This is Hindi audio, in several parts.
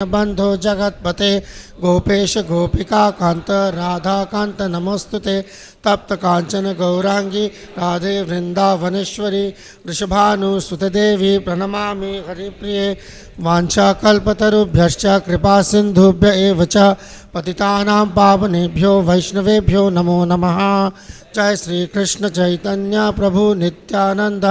बंधो जगतपते गोपेश गोपिका कांत राधा कांत नमोस्तुते तप्त कांचन गौरांगी राधे वृंदावनेश्वरी वृषभानुसुते देवी प्रणमामि हरिप्रिये वाञ्छाकल्पतरुभ्यश्च कृपा सिन्धुभ्य एव च पतितानां पावनेभ्यो वैष्णवेभ्यो नमो नमः। जय श्री कृष्ण चैतन्य प्रभु नित्यानंद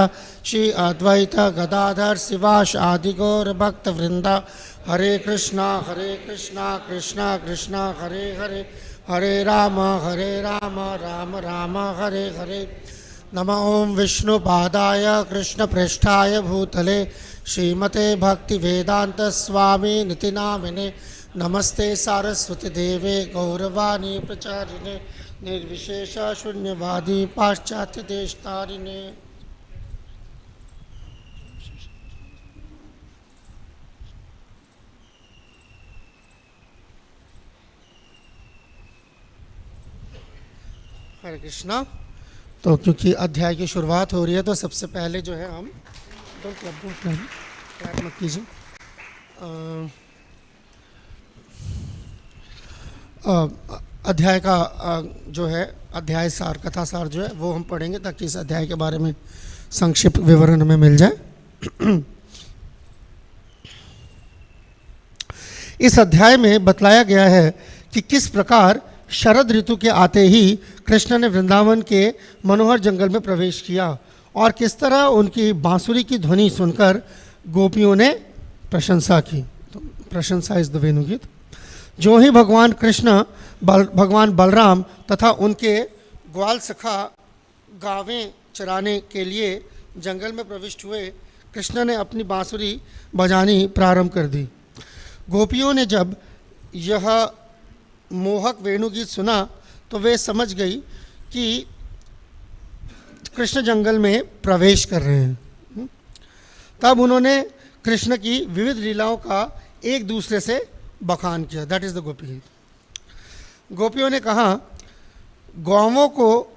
श्री अद्वैत गदाधर शिवाश आदि गौर भक्त वृंदा। हरे कृष्णा कृष्णा कृष्णा हरे हरे, हरे राम राम राम हरे हरे। नमः ओं विष्णुपादाय कृष्णप्रेष्ठाय भूतले श्रीमते भक्तिवेदांत स्वामी निति नामिने। नमस्ते सारस्वती देवे गौरवाणी प्रचारिणे निर्विशेष शून्यवादी पाश्चात्य देशतारिणे। हरे कृष्णा। तो क्योंकि अध्याय की शुरुआत हो रही है तो सबसे पहले जो है हम मत कीजिए अध्याय का जो है अध्याय सार कथा सार जो है वो हम पढ़ेंगे ताकि इस अध्याय के बारे में संक्षिप्त विवरण हमें मिल जाए। इस अध्याय में बतलाया गया है कि किस प्रकार शरद ऋतु के आते ही कृष्ण ने वृंदावन के मनोहर जंगल में प्रवेश किया और किस तरह उनकी बांसुरी की ध्वनि सुनकर गोपियों ने प्रशंसा की। तो प्रशंसा इस द वेणुगीत। जो ही भगवान कृष्ण भगवान बलराम तथा उनके ग्वाल सखा गावें चराने के लिए जंगल में प्रविष्ट हुए, कृष्ण ने अपनी बांसुरी बजानी प्रारंभ कर दी। गोपियों ने जब यह मोहक वेणुगीत सुना तो वे समझ गई कि कृष्ण जंगल में प्रवेश कर रहे हैं। तब उन्होंने कृष्ण की विविध लीलाओं का एक दूसरे से बखान किया। दैट इज द गोपी गीत। गोपियों ने कहा, गौवों को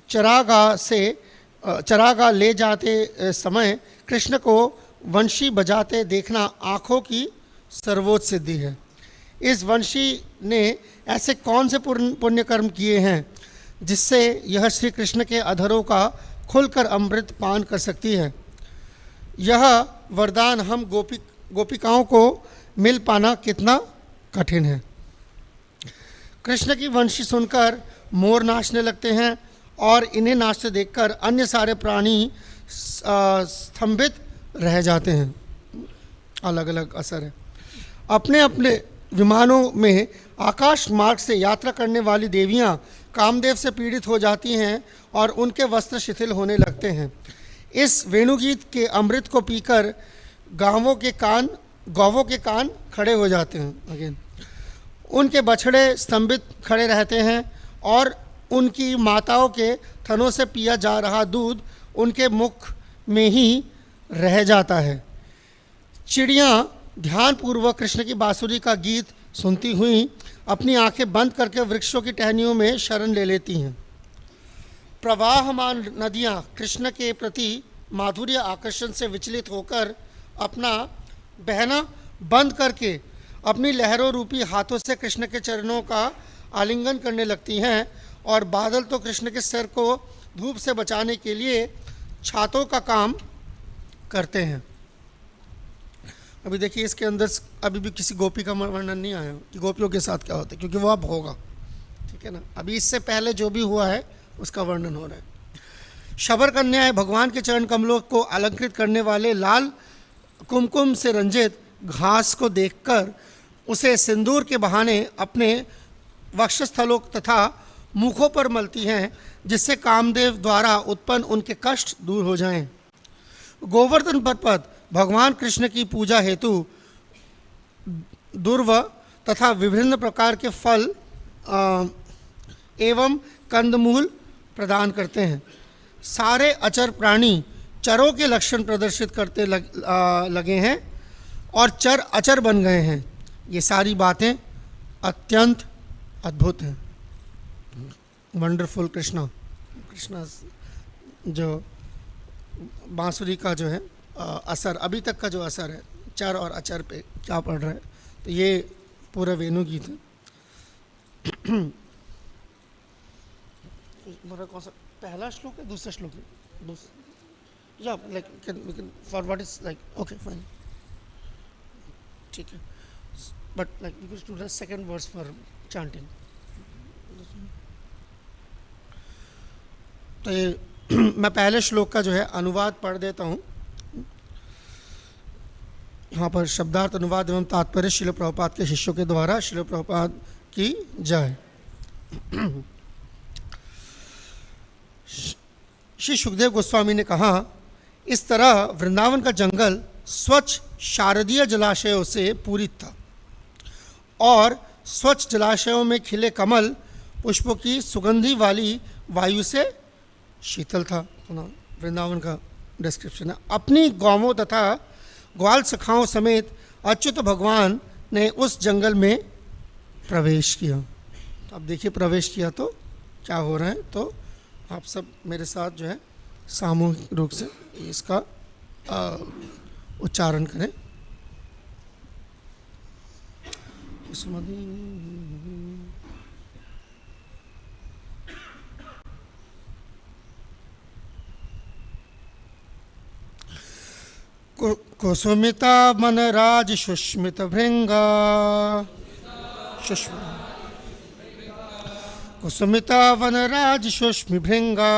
चरागाह ले जाते समय कृष्ण को वंशी बजाते देखना आँखों की सर्वोच्च सिद्धि है। इस वंशी ने ऐसे कौन से पुण्य कर्म किए हैं जिससे यह श्री कृष्ण के अधरों का खुलकर अमृत पान कर सकती है। यह वरदान हम गोपिकाओं को मिल पाना कितना कठिन है। कृष्ण की वंशी सुनकर मोर नाचने लगते हैं और इन्हें नाचते देखकर अन्य सारे प्राणी स्तंभित रह जाते हैं। अलग अलग असर है। अपने अपने विमानों में आकाश मार्ग से यात्रा करने वाली देवियां कामदेव से पीड़ित हो जाती हैं और उनके वस्त्र शिथिल होने लगते हैं। इस वेणुगीत के अमृत को पीकर गौवों के कान खड़े हो जाते हैं। अगेन उनके बछड़े स्तंभित खड़े रहते हैं और उनकी माताओं के थनों से पिया जा रहा दूध उनके मुख में ही रह जाता है। चिड़ियाँ ध्यानपूर्वक कृष्ण की बांसुरी का गीत सुनती हुई अपनी आंखें बंद करके वृक्षों की टहनियों में शरण ले लेती हैं। प्रवाहमान नदियाँ कृष्ण के प्रति माधुर्य आकर्षण से विचलित होकर अपना बहना बंद करके अपनी लहरों रूपी हाथों से कृष्ण के चरणों का आलिंगन करने लगती हैं और बादल तो कृष्ण के सिर को धूप से बचाने के लिए छातों का काम करते हैं। अभी देखिए इसके अंदर अभी भी किसी गोपी का वर्णन नहीं आया कि गोपियों के साथ क्या होता है, क्योंकि वो अब होगा। ठीक है ना। अभी इससे पहले जो भी हुआ है उसका वर्णन हो रहा है। शबर कन्याएं भगवान के चरण कमलों को अलंकृत करने वाले लाल कुमकुम से रंजित घास को देखकर उसे सिंदूर के बहाने अपने वक्षस्थलों तथा मुखों पर मलती हैं, जिससे कामदेव द्वारा उत्पन्न उनके कष्ट दूर हो जाएं। गोवर्धन पर्वत भगवान कृष्ण की पूजा हेतु दुर्व तथा विभिन्न प्रकार के फल एवं कंदमूल प्रदान करते हैं। सारे अचर प्राणी चरों के लक्षण प्रदर्शित करते लगे हैं और चर अचर बन गए हैं। ये सारी बातें अत्यंत अद्भुत हैं। वंडरफुल कृष्णा जो बांसुरी का जो है असर, अभी तक का जो असर है चर और अचर पे क्या पड़ रहा है, तो ये पूरा वेणु गीत है। मेरा कौन सा पहला श्लोक है, दूसरा श्लोक है? या like can for what is like okay fine, ठीक है, but like we could do the second verse for chanting. तो ये मैं पहले श्लोक का जो है अनुवाद पढ़ देता हूँ। यहाँ पर शब्दार्थ अनुवाद एवं तात्पर्य श्रील प्रभुपाद के शिष्यों के द्वारा। श्रील प्रभुपाद की जय। श्री सुखदेव गोस्वामी ने कहा, इस तरह वृंदावन का जंगल स्वच्छ शारदीय जलाशयों से पूरित था और स्वच्छ जलाशयों में खिले कमल पुष्पों की सुगंधी वाली वायु से शीतल था। वृंदावन का डिस्क्रिप्शन है। अपनी गौवों तथा ग्वाल सखाओं समेत अच्युत भगवान ने उस जंगल में प्रवेश किया। तो अब देखिए प्रवेश किया तो क्या हो रहा है, तो आप सब मेरे साथ जो है सामूहिक रूप से इसका उच्चारण करें। कुसुमिता मनराज सुष्मित भृंगा कुसुमिता वनराज सुष्मि भृंगा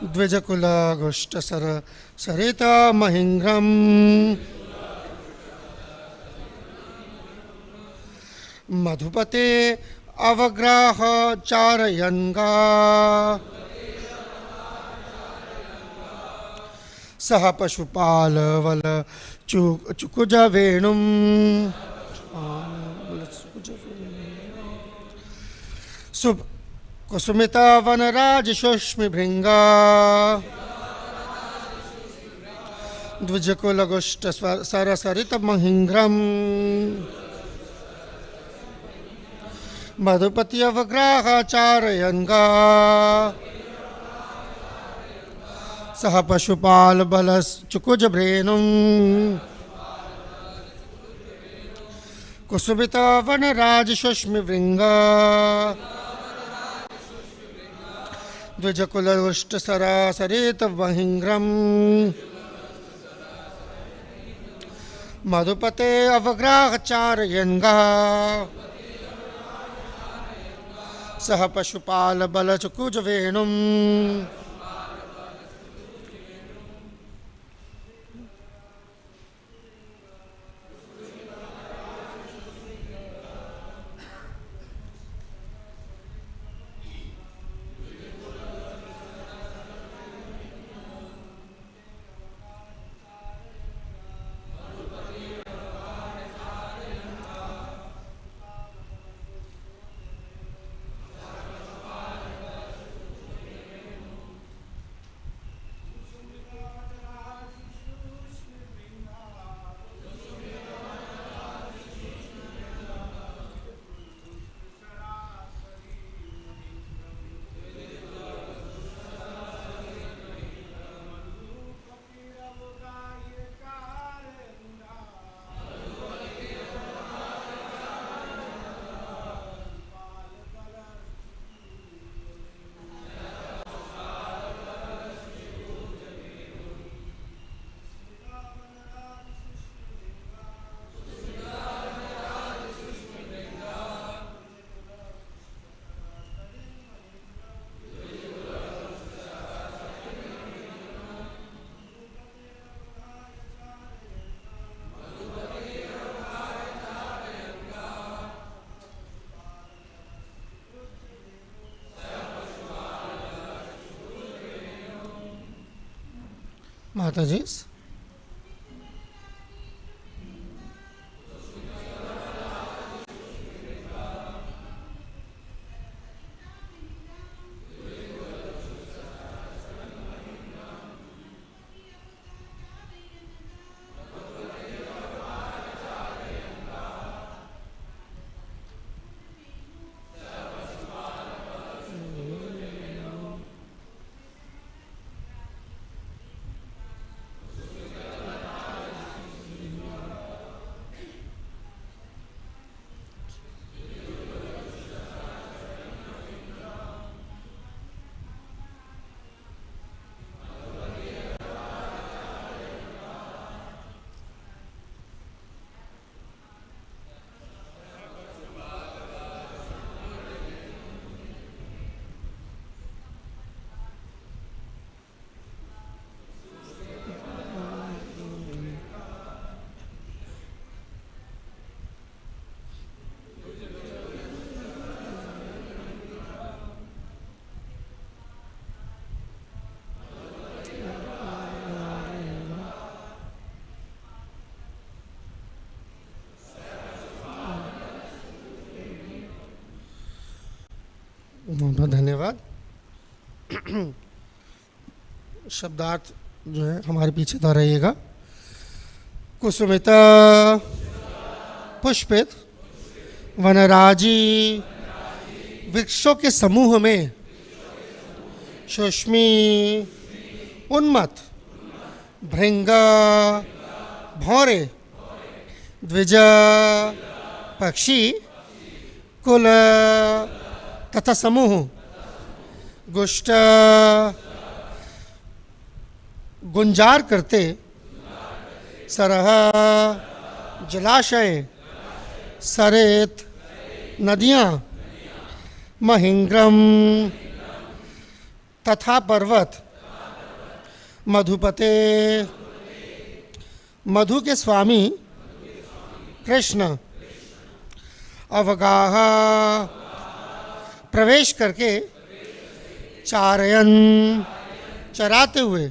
द्विजकुलागुष्ट सर सरिता महिंग्रम मधुपते अवग्राह चारयन्गा सह पशुपाल वल चुकुज वेणुम सुब कुसुमिता वनराज सुष्मि भृंगा द्विजकुलगुष्ट सरसरित महिंग्रम मधुपति अवग्राह चारयन्गा सह पशुपाल बल चुकुज भ्रेणुम कुसुमिता वनराज सुष्मि भृंगा द्विजकुलगुष्ट सरासरित महिंग्रम मधुपते अवग्राह चारयन्गा सह पशुपाल बल चुकुज वेणुम। माता जी बहुत बहुत धन्यवाद। शब्दार्थ जो है हमारे पीछे दोहराइएगा। कुसुमित पुष्पित वनराजी वृक्षों के समूह में सुष्मी उन्मत्त भृंग भौरे द्विज पक्षी कुल तथा समूह गुष्ट गुंजार करते सरह जलाशय सरेत नदियाँ महिंग्रम तथा पर्वत मधुपते मधु के स्वामी कृष्ण अवगाह प्रवेश करके चारयन चराते हुए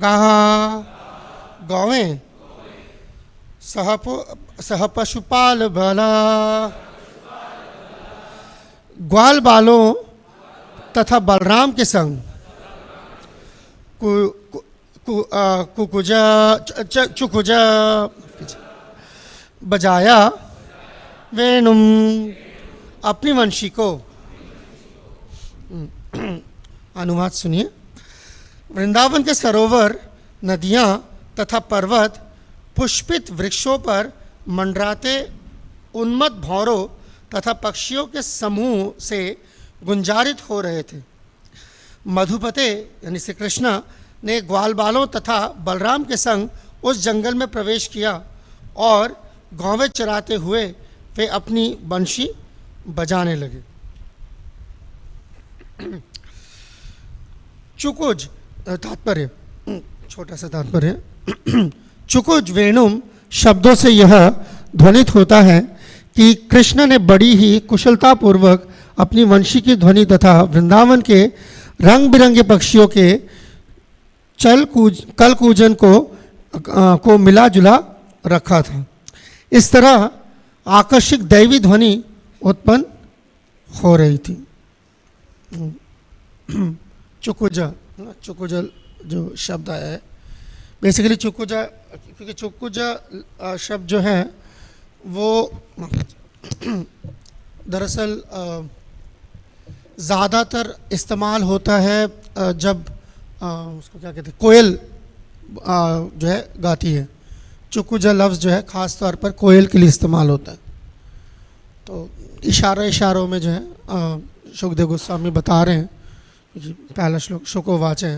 गाहा गौवें सह पशुपाल भला ग्वाल बालों तथा बलराम के संग कुकुजा चुकुजा बजाया वेणुम अपनी वंशी को। अनुवाद सुनिए। वृंदावन के सरोवर नदियाँ तथा पर्वत पुष्पित वृक्षों पर मंडराते उन्मत्त भौरों तथा पक्षियों के समूह से गुंजारित हो रहे थे। मधुपते यानी श्री कृष्ण ने ग्वाल बालों तथा बलराम के संग उस जंगल में प्रवेश किया और गौवें चराते हुए वे अपनी बंशी बजाने लगे। चुकुज तात्पर्य, छोटा सा तात्पर्य। चुकुज वेणुम शब्दों से यह ध्वनित होता है कि कृष्ण ने बड़ी ही कुशलतापूर्वक अपनी वंशी की ध्वनि तथा वृंदावन के रंग बिरंगे पक्षियों के कल कूजन को मिला जुला रखा था। इस तरह आकर्षक दैवी ध्वनि उत्पन्न हो रही थी। चुकुजा, चुकुजा जो शब्द है बेसिकली चुकुजा, क्योंकि चुकुजा शब्द जो है वो दरअसल ज़्यादातर इस्तेमाल होता है जब उसको क्या कहते हैं, कोयल जो है गाती है। चुकुजा लफ्ज़ जो है ख़ास तौर पर कोयल के लिए इस्तेमाल होता है। तो इशारों में जो है सुखदेव गोस्वामी बता रहे हैं, पहला श्लोक शुकोवाच है,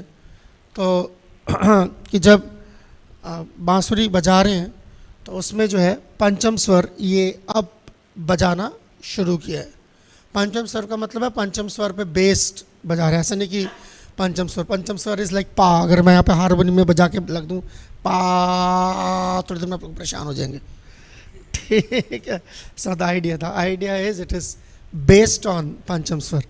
तो कि जब बांसुरी बजा रहे हैं तो उसमें जो है पंचम स्वर ये अब बजाना शुरू किया है। पंचम स्वर का मतलब है पंचम स्वर पे बेस्ड बजा रहे हैं, ऐसा नहीं कि पंचम स्वर इज़ लाइक पा। अगर मैं यहाँ पे हारमोनियम में बजा के लग दूँ पा, थोड़ी देर में आप लोग परेशान हो जाएंगे। ठीक है, so the idea is it is based on पंचम स्वर।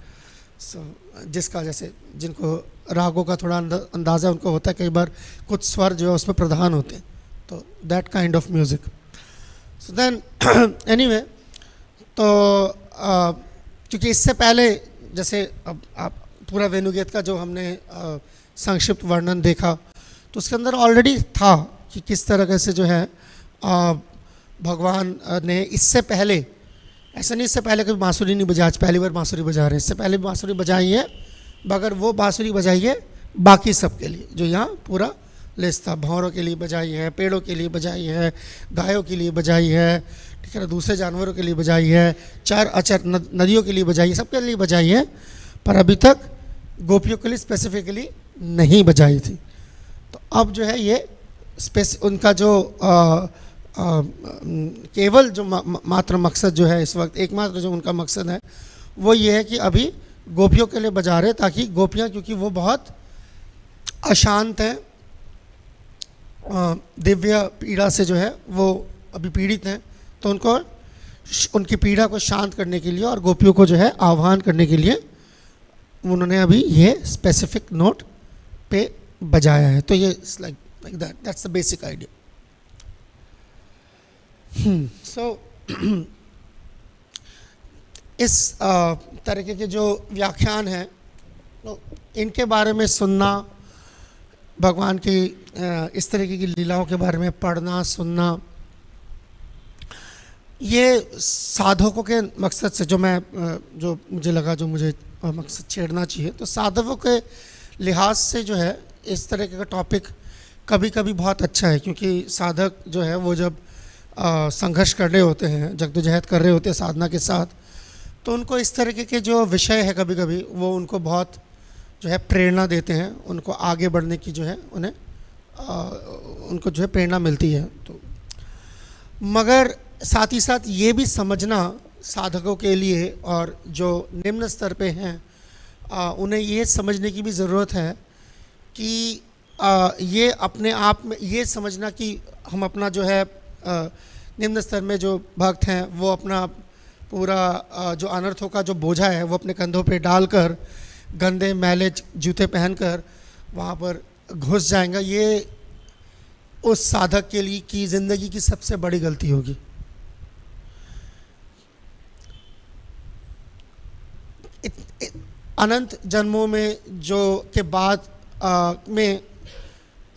सो जिसका जैसे जिनको रागों का थोड़ा अंदाज़ा उनको होता है, कई बार कुछ स्वर जो है उसमें प्रधान होते हैं, तो that kind of music. So then anyway, तो क्योंकि इससे पहले जैसे अब आप पूरा वेणुगीत का जो हमने संक्षिप्त वर्णन देखा तो उसके अंदर ऑलरेडी था कि किस तरह से जो है भगवान ने इससे पहले, ऐसा नहीं इससे पहले कभी बांसुरी नहीं बजाया, आज पहली बार बांसुरी बजा रहे हैं, इससे पहले भी बांसुरी बजाई है, मगर वो बांसुरी बजाई है बाकी सब के लिए जो यहाँ पूरा लिस्ट था। भौरों के लिए बजाई है, पेड़ों के लिए बजाई है, गायों के लिए बजाई है, ठीक है ना, दूसरे जानवरों के लिए बजाई है, चर अचर नदियों के लिए बजाई है, सबके लिए बजाई है, पर अभी तक गोपियों के लिए स्पेसिफिकली नहीं बजाई थी। तो अब जो है ये उनका जो केवल जो मात्र मकसद जो है इस वक्त, एकमात्र जो उनका मकसद है वो ये है कि अभी गोपियों के लिए बजा रहे, ताकि गोपियाँ, क्योंकि वो बहुत अशांत हैं, दिव्य पीड़ा से जो है वो अभी पीड़ित हैं, तो उनको उनकी पीड़ा को शांत करने के लिए और गोपियों को जो है आह्वान करने के लिए उन्होंने अभी ये स्पेसिफिक नोट पे बजाया है। तो ये like that, that's the basic idea. So इस तरीके के जो व्याख्यान हैं तो इनके बारे में सुनना, भगवान की इस तरीके की लीलाओं के बारे में पढ़ना सुनना, ये साधकों के मकसद से जो मुझे लगा जो मुझे मकसद छेड़ना चाहिए, तो साधकों के लिहाज से जो है इस तरीके का टॉपिक कभी कभी बहुत अच्छा है, क्योंकि साधक जो है वो जब संघर्ष कर रहे होते हैं, जद्दोजहद कर रहे होते हैं साधना के साथ, तो उनको इस तरीके के जो विषय है कभी कभी वो उनको बहुत जो है प्रेरणा देते हैं, उनको आगे बढ़ने की जो है उन्हें उनको जो है प्रेरणा मिलती है। तो मगर साथ ही साथ ये भी समझना साधकों के लिए और जो निम्न स्तर पे हैं उन्हें ये समझने की भी ज़रूरत है कि ये अपने आप में ये समझना कि हम अपना जो है निम्न स्तर में जो भक्त हैं वो अपना पूरा जो अनर्थों का जो बोझा है वो अपने कंधों पे डालकर गंदे मैले जूते पहनकर वहाँ पर घुस जाएंगे, ये उस साधक के लिए की ज़िंदगी की सबसे बड़ी गलती होगी। अनंत जन्मों में जो के बाद में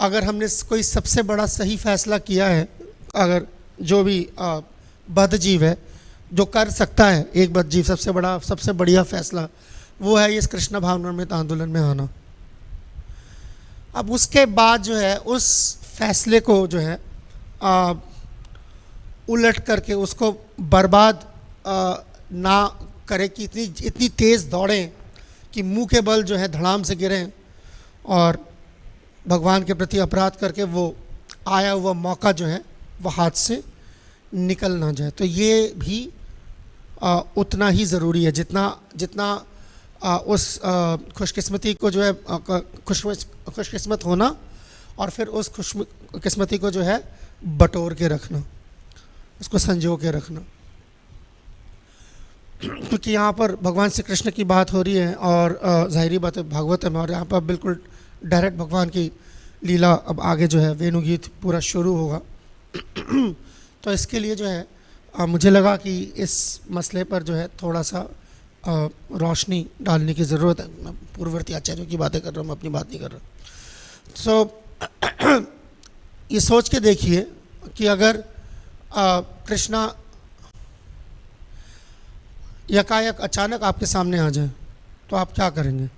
अगर हमने कोई सबसे बड़ा सही फैसला किया है, अगर जो भी बद्ध जीव है जो कर सकता है, एक बद्ध जीव सबसे बढ़िया फैसला वो है इस कृष्ण भावनामृत आंदोलन में आना। अब उसके बाद जो है उस फैसले को जो है उलट करके उसको बर्बाद ना करे कि इतनी तेज़ दौड़ें कि मुंह के बल जो है धड़ाम से गिरें और भगवान के प्रति अपराध करके वो आया हुआ मौका जो है वो हाथ से निकल ना जाए। तो ये भी उतना ही ज़रूरी है जितना उस खुशकिस्मती को जो है खुशकिस्मत होना और फिर उस खुशकिस्मती को जो है बटोर के रखना, उसको संजो के रखना। क्योंकि यहाँ पर भगवान श्री कृष्ण की बात हो रही है और ज़ाहिरी बात है भागवत में, और यहाँ पर बिल्कुल डायरेक्ट भगवान की लीला अब आगे जो है वेणुगीत पूरा शुरू होगा। तो इसके लिए जो है मुझे लगा कि इस मसले पर जो है थोड़ा सा रोशनी डालने की ज़रूरत है। मैं पूर्ववर्ती आचार्यों की बातें कर रहा हूँ, मैं अपनी बात नहीं कर रहा। सो ये सोच के देखिए कि अगर कृष्णा यकायक अचानक आपके सामने आ जाए तो आप क्या करेंगे?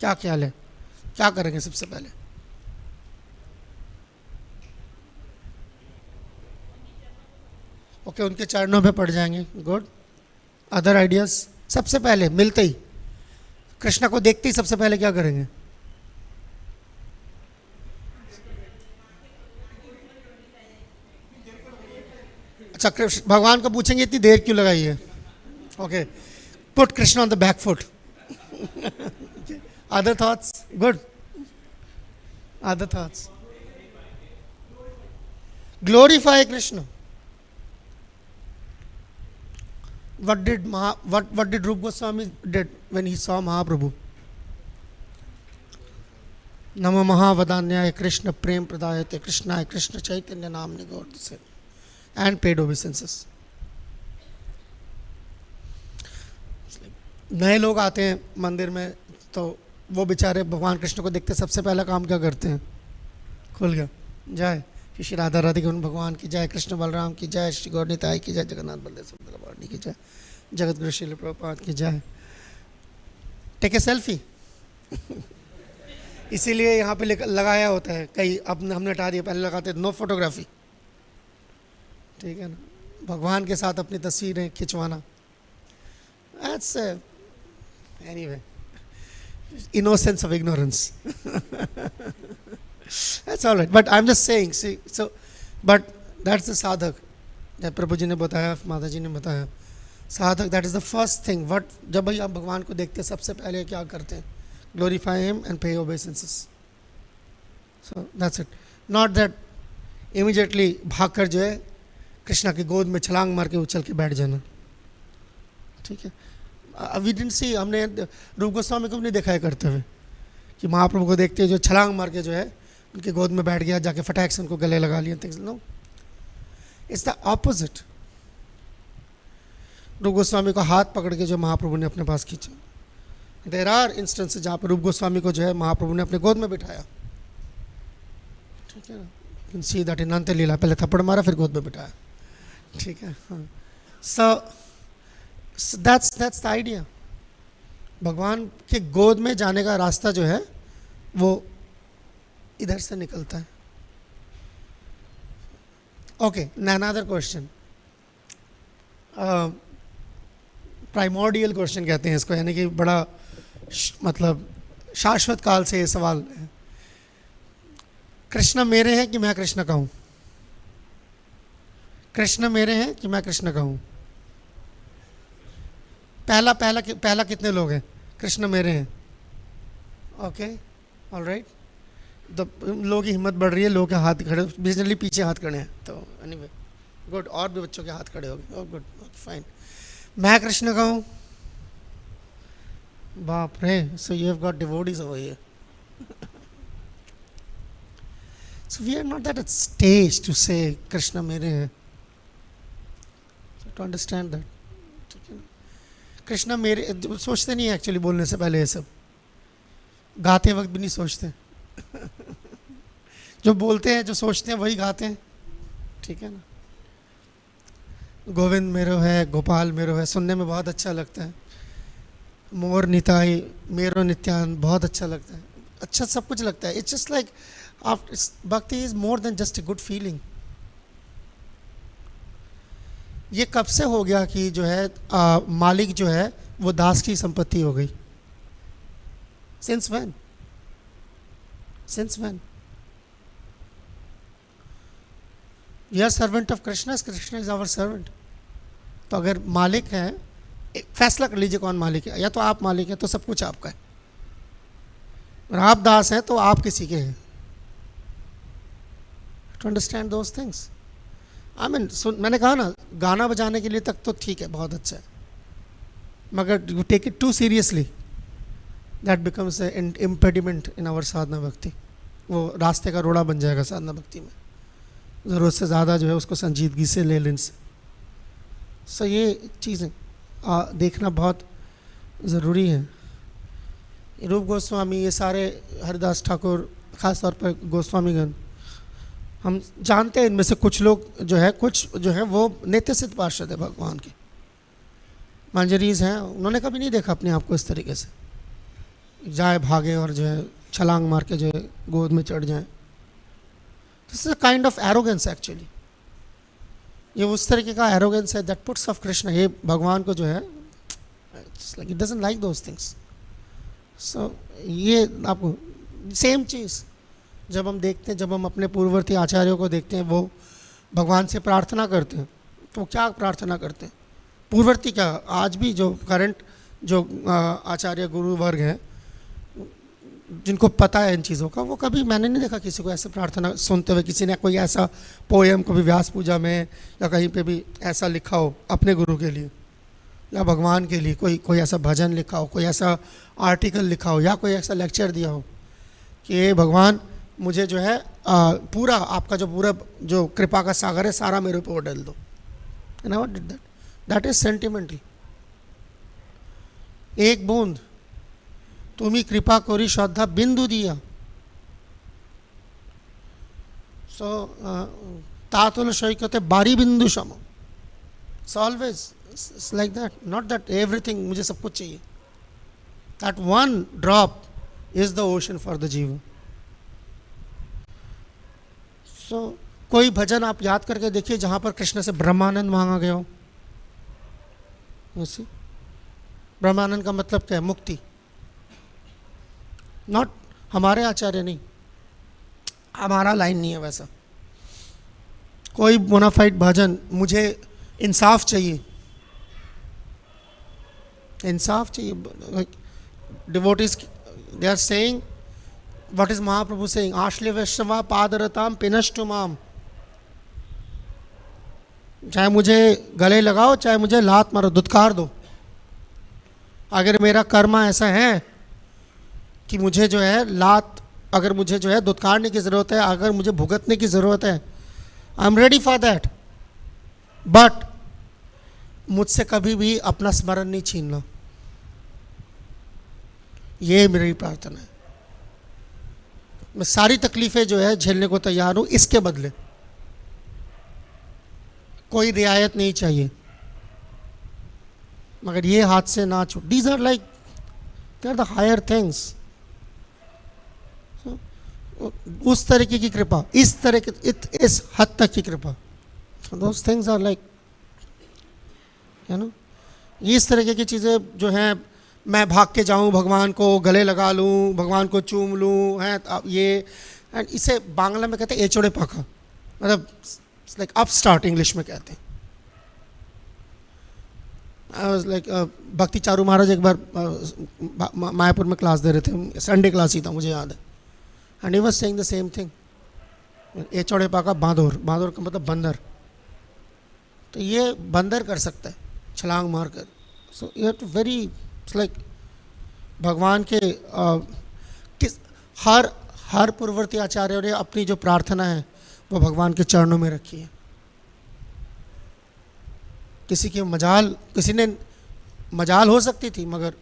क्या ख्याल है, क्या करेंगे सबसे पहले? ओके, उनके चरणों पे पड़ जाएंगे। गुड। Other ideas? सबसे पहले मिलते ही कृष्णा को देखते ही सबसे पहले क्या करेंगे? अच्छा, भगवान को पूछेंगे इतनी देर क्यों लगाई है? Okay, put Krishna on the back foot. Other thoughts? Good. Other thoughts? Glorify Krishna. What did Rupa Goswami did when he saw Mahaprabhu? Namo Mahavadanyaya Krishna Prem Pradayate Krishnaya Krishna Chaitanya Namne Gaur se and paid obeisances. नए लोग आते हैं मंदिर में तो वो बेचारे भगवान कृष्ण को देखते सबसे पहला काम क्या करते हैं? खुल गया जय श्री राधा राधे भगवान की जय, कृष्ण बलराम की जय, श्री गौर निताई की जय, जगन्नाथ बलदेव सुभद्रा की जय, जगत गुरु श्रील प्रभुपाद की जय। Take a selfie. इसीलिए यहाँ पे लगाया होता है, कई अब हमने हटा दिया, पहले लगाते नो फोटोग्राफी, ठीक है ना, भगवान के साथ अपनी तस्वीरें खिंचवाना। That's anyway innocence of ignorance. That's all right, but I'm just saying, see, so but that's the sadhak जब प्रभु जी ने बताया, माता जी ने बताया, साधक that is the first thing what जब भाई आप भगवान को देखते हैं सबसे पहले क्या करते हैं? glorify him and pay obeisances. So that's it, not that immediately भागकर जो है कृष्णा की गोद में छलांग मार के उछल के बैठ जाना, ठीक है। वी डिडंट सी, हमने रूप गोस्वामी को भी नहीं देखा है करते हुए कि महाप्रभु को देखते जो छलांग मार के जो है उनके गोद में बैठ गया, जाके फटाक से उनको गले लगा लिया, things. No, it's the opposite. Rupa Goswami को हाथ पकड़ के जो महाप्रभु ने अपने पास खींचा। देयर आर इंस्टेंसेस जहाँ पर रूप गोस्वामी को जो है महाप्रभु ने अपने गोद में बिठाया, ठीक है ना। You can see that in अंत लीला, पहले थप्पड़ मारा फिर गोद में बिठाया, ठीक है। So that's the idea. भगवान के गोद में जाने का रास्ता जो है वो इधर से निकलता है। Okay, another question, primordial question कहते हैं इसको, यानी कि बड़ा मतलब शाश्वत काल से ये सवाल है। कृष्ण मेरे हैं कि मैं कृष्ण का हूं? कृष्ण मेरे हैं कि मैं कृष्ण का हूं? पहला कितने लोग हैं? कृष्ण मेरे हैं। Okay, alright. तो लोगों की हिम्मत बढ़ रही है, लोगों के हाथ खड़े, बेसिकली पीछे हाथ खड़े हैं, तो एनीवे गुड। और भी बच्चों के हाथ खड़े हो गए, गुड, फाइन। मैं कृष्ण का हूं? बाप रे, so you have got devotees over here. So we are not that at stage to say Krishna मेरे हैं, टू अंडरस्टैंड दैट। कृष्ण मेरे सोचते नहीं है एक्चुअली, बोलने से पहले ये सब, गाते वक्त भी नहीं सोचते। जो बोलते हैं, जो सोचते हैं वही गाते हैं, ठीक है ना। गोविंद मेरो है, गोपाल मेरो है, सुनने में बहुत अच्छा लगता है। मोर निताई मेरो नित्यान, बहुत अच्छा लगता है, अच्छा सब कुछ लगता है। इट्स जस्ट लाइक भक्ति is more than just a good feeling. ये कब से हो गया कि जो है मालिक जो है वो दास की संपत्ति हो गई? Since when? Since when? We are servant of Krishna, Krishna is our servant. तो अगर मालिक है, फैसला कर लीजिए कौन मालिक है। या तो आप मालिक हैं तो सब कुछ आपका है, और आप दास हैं तो आप किसी के हैं। To understand those things, I mean, मैंने कहा ना, गाना बजाने के लिए तक तो ठीक है, बहुत अच्छा है, मगर you take it too seriously, that becomes an impediment in our sadhana bhakti. वो रास्ते का रोड़ा बन जाएगा साधना भक्ति में। ज़रूरत से ज़्यादा जो है उसको संजीदगी से ले लेने से। सो ये चीज़ें देखना बहुत ज़रूरी है। रूप गोस्वामी, ये सारे हरिदास ठाकुर, ख़ास तौर पर गोस्वामीगण, हम जानते हैं इनमें से कुछ लोग जो है, कुछ जो है वो नित्य सिद्ध पार्षद है भगवान के, मंजरीज हैं। उन्होंने कभी नहीं देखा अपने आप को इस तरीके से जाए भागे और जो है छलांग मार के जो है गोद में चढ़ जाए। This is a kind of arrogance actually. ये उस तरीके का एरोगेंस है दैट पुट्स ऑफ कृष्ण। ये भगवान को जो है it doesn't like those things. So ये आपको सेम चीज़ जब हम देखते हैं, जब हम अपने पूर्ववर्ती आचार्यों को देखते हैं, वो भगवान से प्रार्थना करते हैं, तो क्या प्रार्थना करते हैं? पूर्ववर्ती क्या, आज भी जो करंट जो आचार्य गुरु वर्ग हैं, जिनको पता है इन चीज़ों का, वो कभी, मैंने नहीं देखा किसी को ऐसे प्रार्थना सुनते हुए, किसी ने कोई ऐसा पोएम कभी व्यास पूजा में या कहीं पे भी ऐसा लिखा हो अपने गुरु के लिए या भगवान के लिए, कोई ऐसा भजन लिखा हो, कोई ऐसा आर्टिकल लिखा हो, या कोई ऐसा लेक्चर दिया हो कि ये भगवान मुझे जो है पूरा आपका जो पूरा जो कृपा का सागर है सारा मेरे ऊपर डाल दो। And what did that? That is sentimental. एक बूंद तुम्ही कृपा करी श्रद्धा बिंदु दिया। सो तातुल सैकते बारी बिंदु सम। So always like that, not that everything मुझे सब कुछ चाहिए। That one drop is the ocean for the jiva. So कोई भजन आप याद करके देखिए जहाँ पर कृष्ण से ब्रह्मानंद मांगा गया हो। ब्रह्मानंद का मतलब क्या है? मुक्ति। नॉट हमारे आचार्य नहीं, हमारा लाइन नहीं है वैसा। कोई बोनाफाइड भजन, मुझे इंसाफ चाहिए, इंसाफ चाहिए। Devotees they are saying, what is Mahaprabhu saying? Ashli Vaishnava Padaratam Pinashtu Mam। चाहे मुझे गले लगाओ, चाहे मुझे लात मारो, दुत्कार दो। अगर मेरा कर्म ऐसा है कि मुझे जो है लात, अगर मुझे जो है दुत्कारने की ज़रूरत है, अगर मुझे भुगतने की ज़रूरत है, I am ready for that. But मुझसे कभी भी अपना स्मरण नहीं छीनना, ये मेरी प्रार्थना है। मैं सारी तकलीफ़ें जो है झेलने को तैयार हूँ, इसके बदले कोई रियायत नहीं चाहिए, मगर ये हाथ से ना छूट। These are like they are the higher things. उस तरीके की कृपा, इस तरह के इस हद तक की कृपा, those things are like you know, इस तरीके की चीज़ें जो हैं, मैं भाग के जाऊं भगवान को गले लगा लूं, भगवान को चूम लूं, हैं ये, एंड इसे बांग्ला में कहते हैं एचोड़े पाखा, मतलब लाइक अप स्टार्ट इंग्लिश में कहते हैं। आई वाज लाइक भक्ति चारू महाराज एक बार मायापुर में क्लास दे रहे थे, संडे क्लास ही था मुझे याद है, and he was saying the same thing, एचोड़े पाखा बांदर, बांदर का मतलब बंदर, तो ये बंदर कर सकता है छलांग मार कर। So you have to very, it's like भगवान के किस हर पूर्ववर्ती आचार्यों ने अपनी जो प्रार्थना है वो भगवान के चरणों में रखी है। किसी ने मजाल हो सकती थी, मगर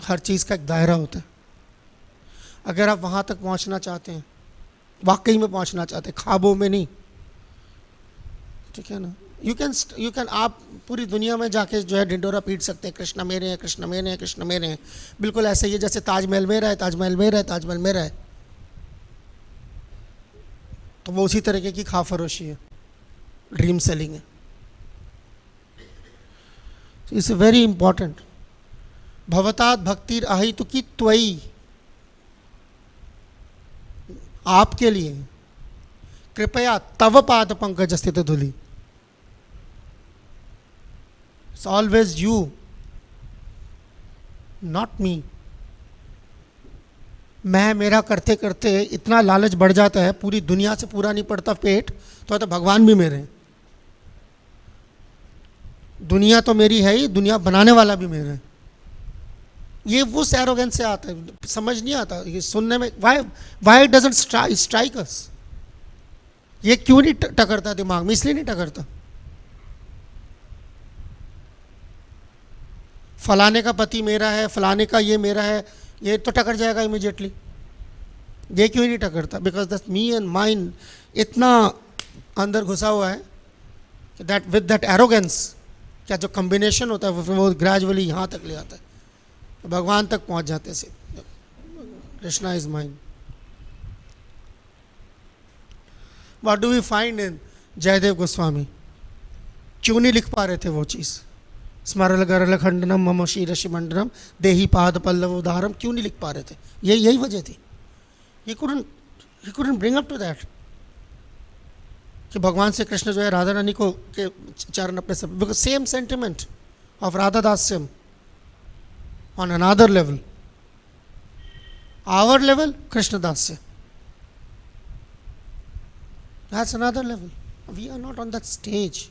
हर चीज़ का एक दायरा होता है। अगर आप वहाँ तक पहुँचना चाहते हैं, वाकई में पहुँचना चाहते हैं, ख्वाबों में नहीं, ठीक है ना, यू कैन आप पूरी दुनिया में जाके जो है ढिंडोरा पीट सकते हैं, कृष्ण मेरे हैं, कृष्ण मेरे हैं, कृष्ण मेरे हैं। बिल्कुल ऐसे ही है जैसे ताजमहल मेरा है, ताजमहल मेरा है, ताजमहल मेरा है। तो वो उसी तरीके की खा फरोशी है, ड्रीम सेलिंग है। It's very important. भवतात भक्तिर अहितु की त्वयि, आपके लिए कृपया तव पाद पंकज स्थित धूलि। It's always you, not me. मैं मेरा करते करते इतना लालच बढ़ जाता है, पूरी दुनिया से पूरा नहीं पड़ता पेट, तो भगवान भी मेरे हैं। दुनिया तो मेरी है ही, दुनिया बनाने वाला भी मेरा है। ये वो एरोगेंस से आता है, समझ नहीं आता ये सुनने में। वाई डजंट स्ट्राइक अस, ये क्यों नहीं टकरता दिमाग में? इसलिए नहीं टकरता, फलाने का पति मेरा है, फलाने का ये मेरा है, ये तो टकर जाएगा इमीडिएटली। ये क्यों नहीं टकरता? Because that me and mind इतना अंदर घुसा हुआ है कि दैट विद दैट एरोगेंस, क्या जो कॉम्बिनेशन होता है वो ग्रेजुअली यहाँ तक ले आता है, तो भगवान तक पहुँच जाते से। Krishna is mine. What do we find in Jayadeva Goswami? क्यों नहीं लिख पा रहे थे वो चीज़? स्मरल गरल खंडनम मम शीरषि मंडनम देही पाद पल्लव उदारम, क्यों नहीं लिख पा रहे थे? यही वजह थी। He couldn't bring up to that कि भगवान से कृष्ण जो है राधा रानी को के चरण अपने सब, because same sentiment of Radha dasyam on another level, our level Krishna dasya, that's another level. We are not on that stage.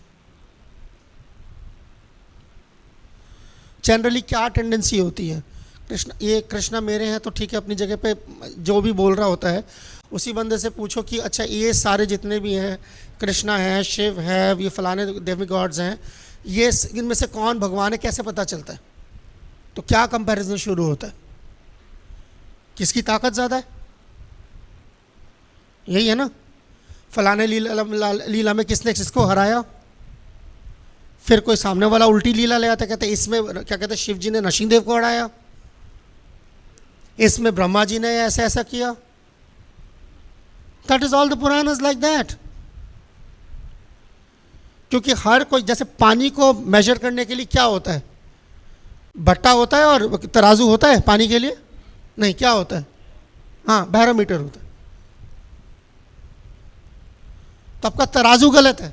Generally क्या टेंडेंसी होती है? कृष्णा मेरे हैं तो ठीक है, अपनी जगह पे जो भी बोल रहा होता है उसी बंदे से पूछो कि अच्छा ये सारे जितने भी हैं, कृष्णा है, शिव है, ये फलाने देवी गॉड्स हैं, ये इनमें से कौन भगवान है, कैसे पता चलता है? तो क्या कंपैरिजन शुरू होता है? किसकी ताकत ज़्यादा है? यही है ना, फलाने लीला में किसने किसको हराया। फिर कोई सामने वाला उल्टी लीला ले आता, कहते इसमें क्या कहते शिव जी ने नरसिंह को हराया, इसमें ब्रह्मा जी ने ऐसा ऐसा किया। That is all the Purana like that. क्योंकि हर कोई, जैसे पानी को मेजर करने के लिए क्या होता है? भट्टा होता है और तराजू होता है पानी के लिए? नहीं, क्या होता है? हाँ, बैरोमीटर होता है। तो आपका तराजू गलत है।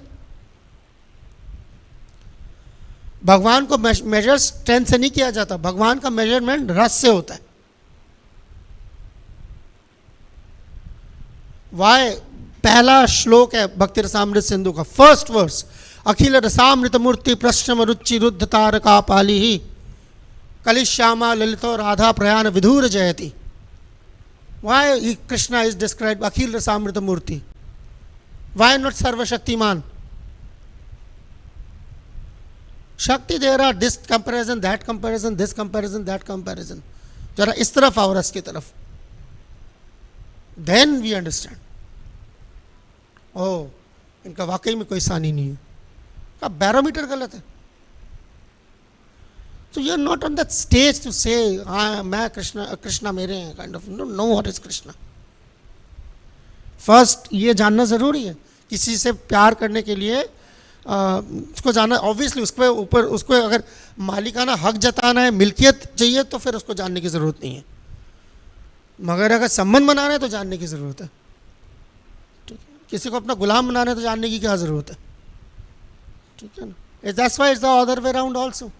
भगवान को मेजर स्ट्रेंथ से नहीं किया जाता, भगवान का मेजरमेंट रस से होता है। वाय पहला श्लोक है भक्ति रसामृत सिंधु का, फर्स्ट वर्स, अखिल रसामृत मूर्ति प्रश्नम रुचि रुद्ध तारका पाली ही कलिश्यामा ललितो राधा प्रयाण विधुर जयति। वाई कृष्णा इज डिस्क्राइब अखिल रसामृत मूर्ति? वाई नॉट सर्वशक्तिमान? शक्ति दे रहा, this comparison, that comparison, this comparison, that comparison, जरा इस तरफ आओ, रस की तरफ, देन वी अंडरस्टैंड, ओ इनका वाकई में कोई सानी नहीं है, का बैरोमीटर गलत है. So you are not on that stage to say, मैं कृष्णा मेरे हैं, kind of know what is Krishna. First ये जानना ज़रूरी है. किसी से प्यार करने के लिए उसको जानना, ऑब्वियसली उसके ऊपर उसको अगर मालिकाना हक जताना है, मिल्कियत चाहिए, तो फिर उसको जानने की ज़रूरत नहीं है. मगर अगर संबंध बनाना है तो जानने की ज़रूरत है. ठीक है, किसी को अपना गुलाम बनाना है तो जानने की क्या ज़रूरत है. ठीक है ना. That's why it's the other way around also.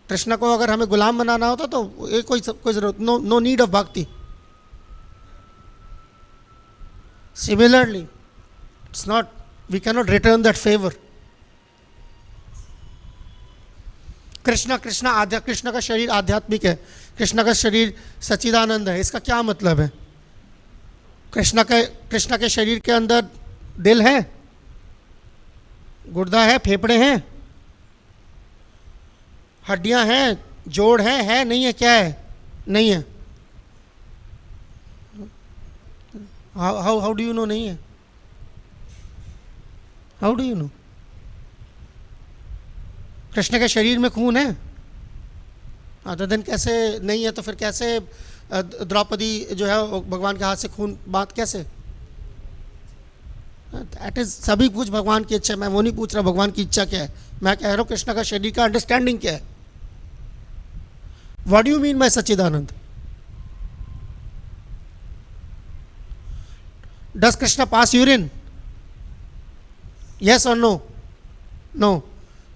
Krishna को अगर हमें गुलाम बनाना होता तो ये कोई ज़रूरत, no need of bhakti. Similarly it's not, we can not return that favour. Krishna का शरीर आध्यात्मिक है, कृष्ण का शरीर सच्चिदानंद है. इसका क्या मतलब है? कृष्ण के शरीर के अंदर दिल है, गुर्दा है, फेफड़े हैं, हड्डियां हैं, जोड़ है नहीं है, क्या है? नहीं है. हाउ डू यू नो नहीं है? How do you know? Krishna के शरीर में खून है, तो दिन कैसे नहीं है? तो फिर कैसे द्रौपदी जो है भगवान के हाथ से खून बात कैसे? दैट इज, सभी कुछ भगवान की इच्छा है. मैं वो नहीं पूछ रहा भगवान की इच्छा क्या है, मैं कह रहा हूँ कृष्ण का शरीर का अंडरस्टैंडिंग क्या है. What do you mean bye Sachchidanand? Does Krishna pass urine? Yes और नो? नो.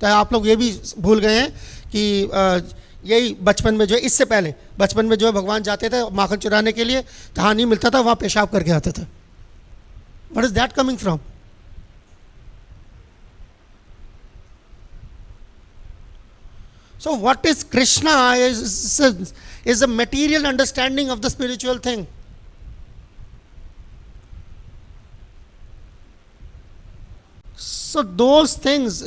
तो आप लोग ये भी भूल गए हैं कि यही बचपन में जो है, इससे पहले बचपन में जो है भगवान जाते थे माखन चुराने के लिए, जहाँ नहीं मिलता था वहाँ पेशाब करके आते थे. What is that coming from? So what is Krishna is a material understanding of the spiritual thing. So those things,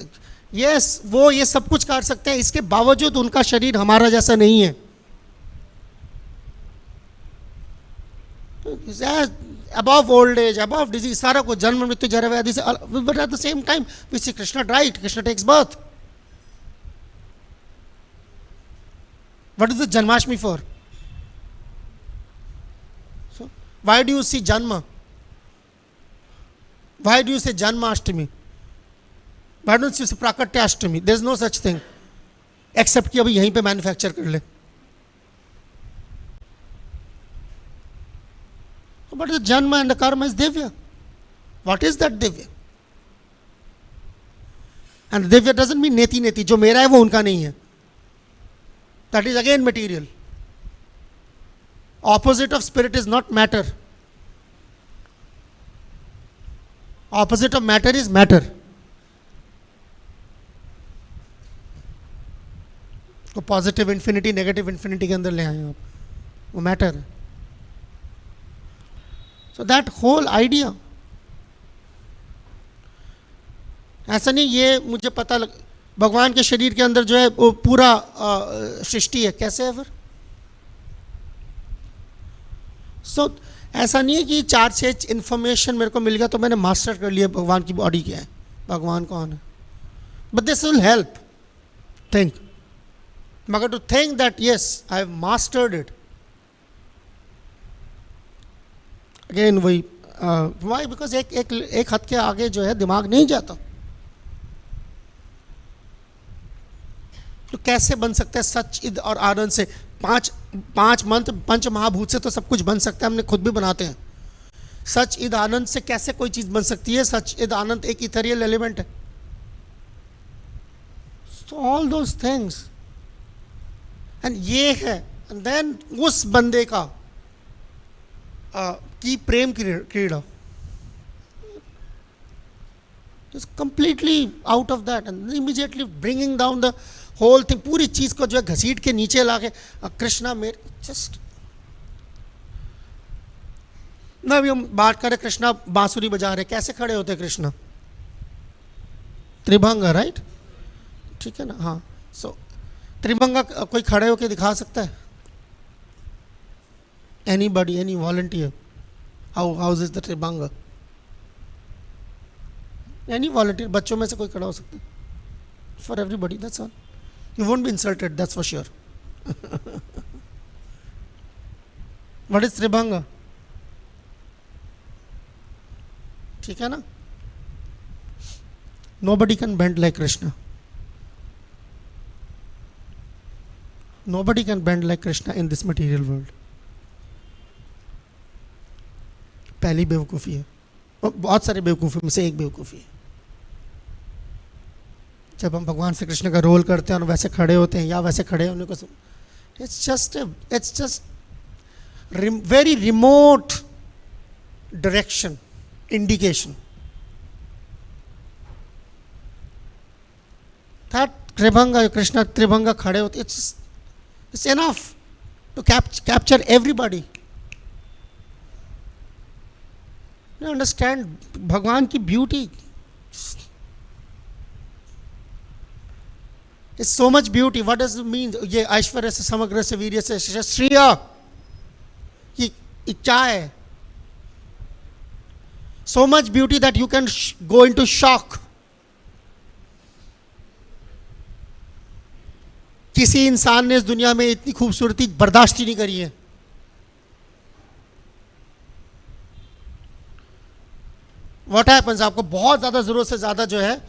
yes, वो ये सब कुछ कर सकते हैं, इसके बावजूद उनका शरीर हमारा जैसा नहीं है. Above old age, above disease, सारा कुछ, जन्म मृत्यु जरा व्याधि से, but at the same time we see Krishna died, Krishna takes birth. What is the Janmashtami for? So, why do you see Janma? Why do you say Janmashtami? Why don't you say Prakatyashtami? There is no such thing. Except कि अभी यहीं पे मैन्युफैक्चर कर ले. But the Janma and the Karma is Divya. What is that Divya? And Divya doesn't mean neti neti. जो मेरा है वो उनका नहीं है. That is again material. Opposite of spirit is not matter. Opposite of matter is matter. तो पॉजिटिव इन्फिनिटी नेगेटिव इन्फिनिटी के अंदर ले आए आप, वो मैटर है. सो दैट होल आइडिया, ऐसा नहीं ये मुझे पता लग, भगवान के शरीर के अंदर जो है वो पूरा सृष्टि है, कैसे है फिर? सो ऐसा नहीं है कि 4-6 इन्फॉर्मेशन मेरे को मिल गया तो मैंने मास्टर कर लिया भगवान की बॉडी क्या है, भगवान कौन है. But this will help think. मगर to think that yes I have mastered it, again वही, व्हाई? बिकॉज एक हद के आगे जो है दिमाग नहीं जाता. तो कैसे बन सकता है सच इद और आनंद से? पांच मंत्र पंच महाभूत से तो सब कुछ बन सकता है, हमने खुद भी बनाते हैं. सच इद आनंद से कैसे कोई चीज बन सकती है? सच इद आनंद एक इथेरियल एलिमेंट है. So all those things, and ये है, एंड देन उस बंदे का की प्रेम क्रीड़ा is completely out of that and immediately bringing down the whole thing. पूरी चीज को जो है घसीट के नीचे लाके कृष्णा मेरे जस्ट ना. अभी हम बात करें कृष्णा बांसुरी बजा रहे, कैसे खड़े होते कृष्णा? त्रिभंग, राइट? ठीक है ना? हाँ, सो त्रिभंगा कोई खड़े होके दिखा सकता है? Anybody, any volunteer, how is the tribhanga? Any volunteer, बच्चों में से कोई खड़ा हो सकता है? For everybody, that's all. You won't be insulted, that's for sure. What is tribhanga? ठीक है ना? Nobody can bend like Krishna. Nobody can bend like Krishna in this material world. पहली बेवकूफ़ी है, बहुत सारे बेवकूफ़ी में से एक बेवकूफ़ी है. जब हम भगवान श्री कृष्ण का रोल करते हैं और वैसे खड़े होते हैं या वैसे खड़े होने को, it's just very remote direction, indication. That Tribhanga, Krishna Tribhanga खड़े होते, it's enough to capture everybody. You understand भगवान की beauty. It's so much beauty. What does it mean? ये ऐश्वर्य से, समग्र से, वीर्य से, श्रेय, ये क्या है? So much beauty that you can go into shock. किसी इंसान ने इस दुनिया में इतनी खूबसूरती बर्दाश्त ही नहीं करी है. What happens? आपको बहुत ज़्यादा ज़रूरत से ज़्यादा जो है,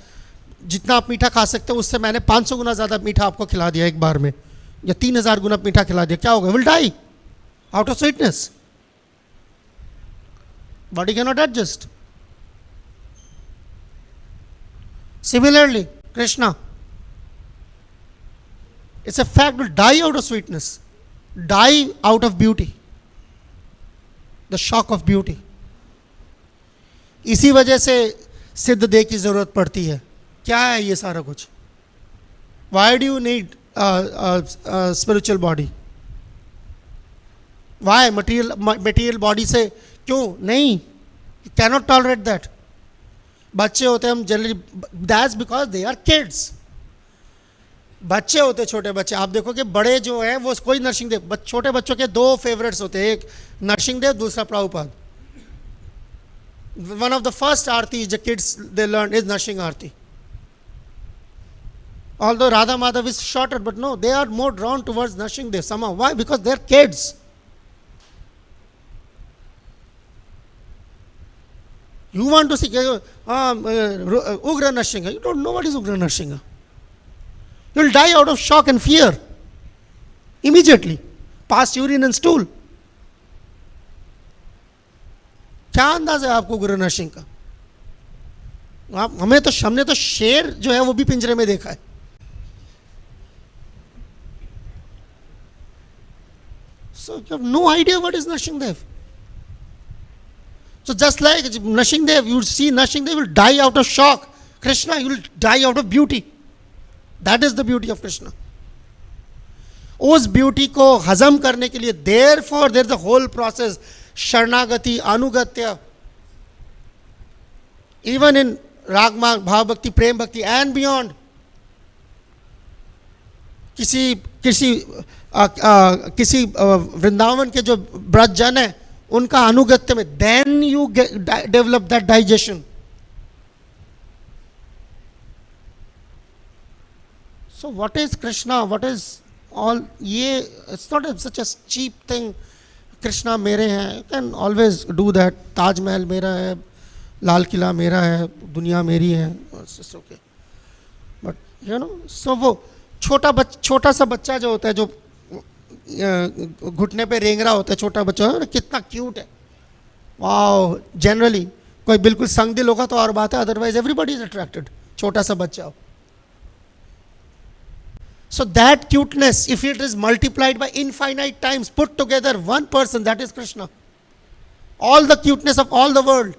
जितना आप मीठा खा सकते हो उससे मैंने 500 गुना ज़्यादा मीठा आपको खिला दिया एक बार में, या 3000 गुना मीठा खिला दिया, क्या होगा? Will die out of sweetness. Body can not adjust. Similarly Krishna, it's a fact, will die out of sweetness, die out of beauty, the shock of beauty. इसी वजह से सिद्ध देह की जरूरत पड़ती है. क्या है ये सारा कुछ? Why do you need a spiritual body? Why? Material body से क्यों नहीं? You cannot tolerate that. बच्चे होते हैं हम generally, that's because they are kids. बच्चे होते, छोटे बच्चे. आप देखो कि बड़े जो है वो कोई नरसिंह देव, छोटे बच्चों के दो फेवरेट्स होते हैं, एक नरसिंह देव, दूसरा Prabhupada. One of the first Aarti the kids they learn is Nrsimha Aarti. Although Radha Madhav is shorter, but no, they are more drawn towards Nrsimha Dev somehow. Why? Because they are kids. You want to see Ugra Nrsimha. You don't know what is Ugra Nrsimha. You will die out of shock and fear immediately. Past urine and stool. क्या अंदाज है आपको उग्र नरसिंह का? हमने तो शेर जो है वो भी पिंजरे में देखा है. So you have no idea what is Nrsimha Dev. So just like Nrsimha Dev, you will see Nrsimha Dev will die out of shock. Krishna, you will die out of beauty. That is the beauty of Krishna. उस ब्यूटी को हजम करने के लिए, therefore there is a whole process, शरणागति, अनुगत्य, even in रागमार्ग, भाव भक्ति, प्रेम भक्ति and beyond. किसी वृंदावन के जो ब्रज जन है उनका अनुगत्य में, then you develop that digestion. So what is Krishna? What is all? It's not such a cheap thing. Krishna मेरे हैं, you can always do that. Taj Mahal मेरा है, लाल किला मेरा है, दुनिया मेरी है, it's okay. But you know, so वो छोटा सा बच्चा जो होता है, जो घुटने पे रेंग रहा होता है, छोटा बच्चा, कितना क्यूट है. वाओ. जनरली कोई बिल्कुल संग दिल होगा तो और बात है, अदरवाइज एवरीबॉडी इज अट्रैक्टेड. छोटा सा बच्चा हो. So that cuteness, if it is multiplied by infinite times, put together one person, that is Krishna. All the cuteness of all the world,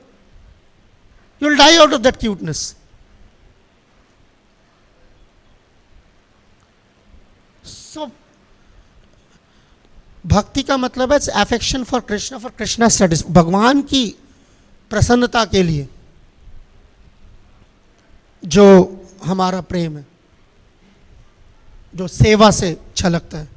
you will die out of that cuteness. So भक्ति का मतलब है affection for Krishna, for Krishna's satisfaction, भगवान की प्रसन्नता के लिए जो हमारा प्रेम है. जो सेवा से छलकता है।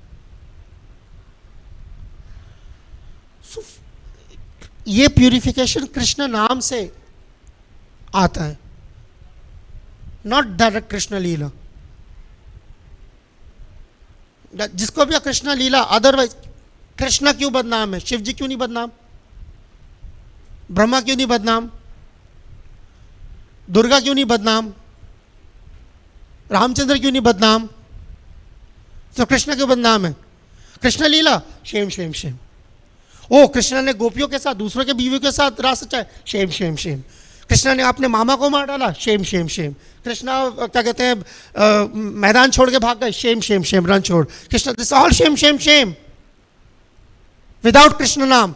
ये प्यूरिफिकेशन कृष्ण नाम से आता है, नॉट डायरेक्ट कृष्ण लीला। जिसको भी कृष्ण लीला, अदरवाइज कृष्ण क्यों बदनाम है? शिव जी क्यों नहीं बदनाम? ब्रह्मा क्यों नहीं बदनाम? दुर्गा क्यों नहीं बदनाम? रामचंद्र क्यों नहीं बदनाम? तो कृष्ण क्यों बदनाम है? कृष्ण लीला, शेम शेम शेम। ओ, कृष्ण ने गोपियों के साथ, दूसरों के बीवियों के साथ रास रचाया, शेम शेम शेम। कृष्ण ने अपने मामा को मार डाला, शेम शेम शेम। कृष्ण क्या कहते हैं, मैदान छोड़ के भाग गए, शेम शेम शेम, रन छोड़। Krishna, this all Shem Shem Shem without Krishna नाम।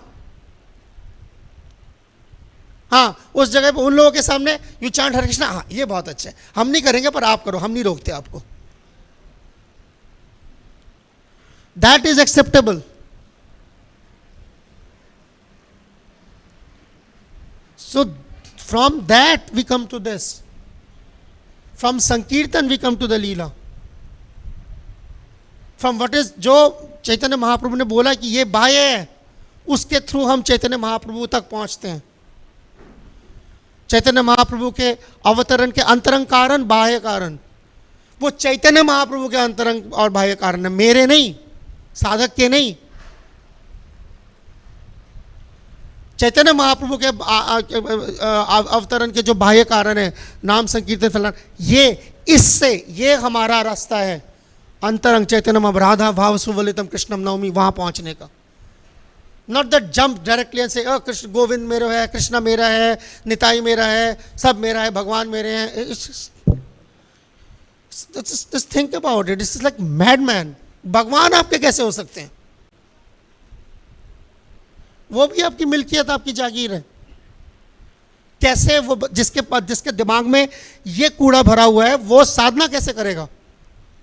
हाँ, उस जगह पे उन लोगों के सामने यू चांट हरे कृष्णा, हाँ ये बहुत अच्छा है, हम नहीं करेंगे पर आप करो, हम नहीं रोकते आपको। That is acceptable. So from that we come to this. From Sankirtan we come to the Leela. From what is, जो चैतन्य महाप्रभु ने बोला कि ये बाह्य है, उसके थ्रू हम चैतन्य महाप्रभु तक पहुंचते हैं। चैतन्य महाप्रभु के अवतरण के अंतरंग कारण, बाह्य कारण, वो चैतन्य महाप्रभु के अंतरंग और बाह्य कारण है, मेरे नहीं, साधक के नहीं। चैतन्य महाप्रभु के अवतरण के जो बाह्य कारण है, नाम संकीर्तन फैलाना, ये इससे, ये हमारा रास्ता है अंतरंग चैतन्य राधा भाव सुवलितम कृष्णम नवमी, वहां पहुंचने का। Not that jump directly and से कृष्ण गोविंद मेरा है, कृष्णा मेरा है, निताई मेरा है, सब मेरा है, भगवान मेरे हैं। Just think about it, it's like madman. भगवान आपके कैसे हो सकते हैं? वो भी आपकी मिल्कियत, आपकी जागीर है। कैसे वो, जिसके दिमाग में ये कूड़ा भरा हुआ है, वो साधना कैसे करेगा?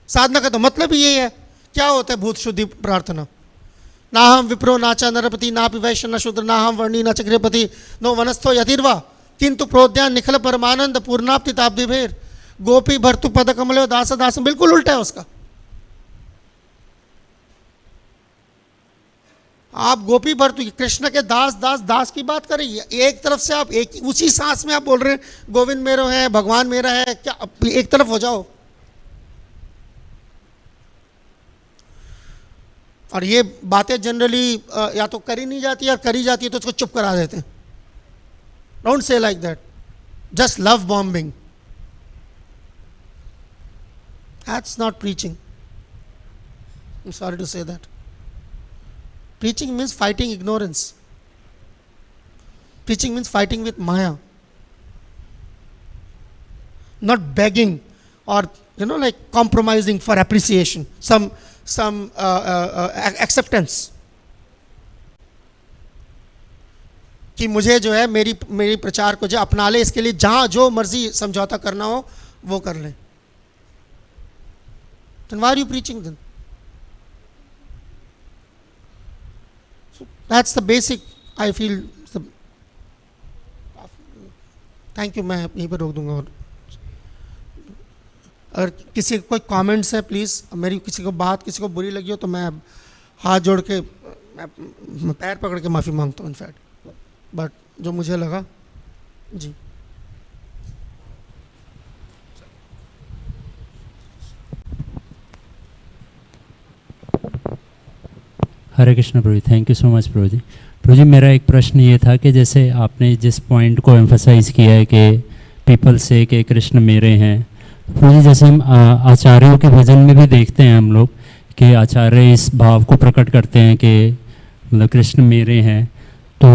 साधना का तो मतलब ही ये है। क्या होता है भूत शुद्धि प्रार्थना? ना हम विप्रो नाचा नरपति, ना वैश्य न शूद्र, ना हम वर्णी न चक्रपति, नो वनस्थो यतिर्वा, किंतु प्रोद्यान निखल परमानंद पूर्णाप्ति ताब्दि भेर, गोपी भर्तु पद कमलो दास दास। बिल्कुल उल्टा है उसका। आप गोपी भर्तु, कृष्ण के दास दास दास की बात करें। एक तरफ से आप एक उसी सांस में आप बोल रहे हैं गोविंद मेरा है, भगवान मेरा है। क्या एक तरफ हो जाओ। और ये बातें जनरली या तो करी नहीं जाती, या करी जाती है तो उसको चुप करा देते हैं। Don't say like that, just love bombing, that's not preaching. I am sorry to say that. Preaching means fighting ignorance. Preaching means fighting with Maya. Not begging or, like compromising for appreciation, some acceptance. कि मुझे जो है मेरी प्रचार को जो अपना ले, इसके लिए जहाँ जो मर्जी समझौता करना हो वो कर लें। Then why are you preaching then? That's the basic, I feel. Thank you. मैं यहीं पर रोक दूंगा। और अगर किसी कोई कमेंट्स है प्लीज़, मेरी किसी को बात किसी को बुरी लगी हो तो मैं हाथ जोड़ के, मैं पैर पकड़ के माफ़ी मांगता हूँ इनफैक्ट, बट जो मुझे लगा जी। हरे कृष्ण प्रभु, थैंक यू सो मच प्रभु जी। प्रभु जी, मेरा एक प्रश्न ये था कि जैसे आपने जिस पॉइंट को एम्फसाइज़ किया है कि पीपल से कि कृष्ण मेरे हैं, प्रभु जी जैसे हम आचार्यों के भजन में भी देखते हैं हम लोग कि आचार्य इस भाव को प्रकट करते हैं कि मतलब कृष्ण मेरे हैं, तो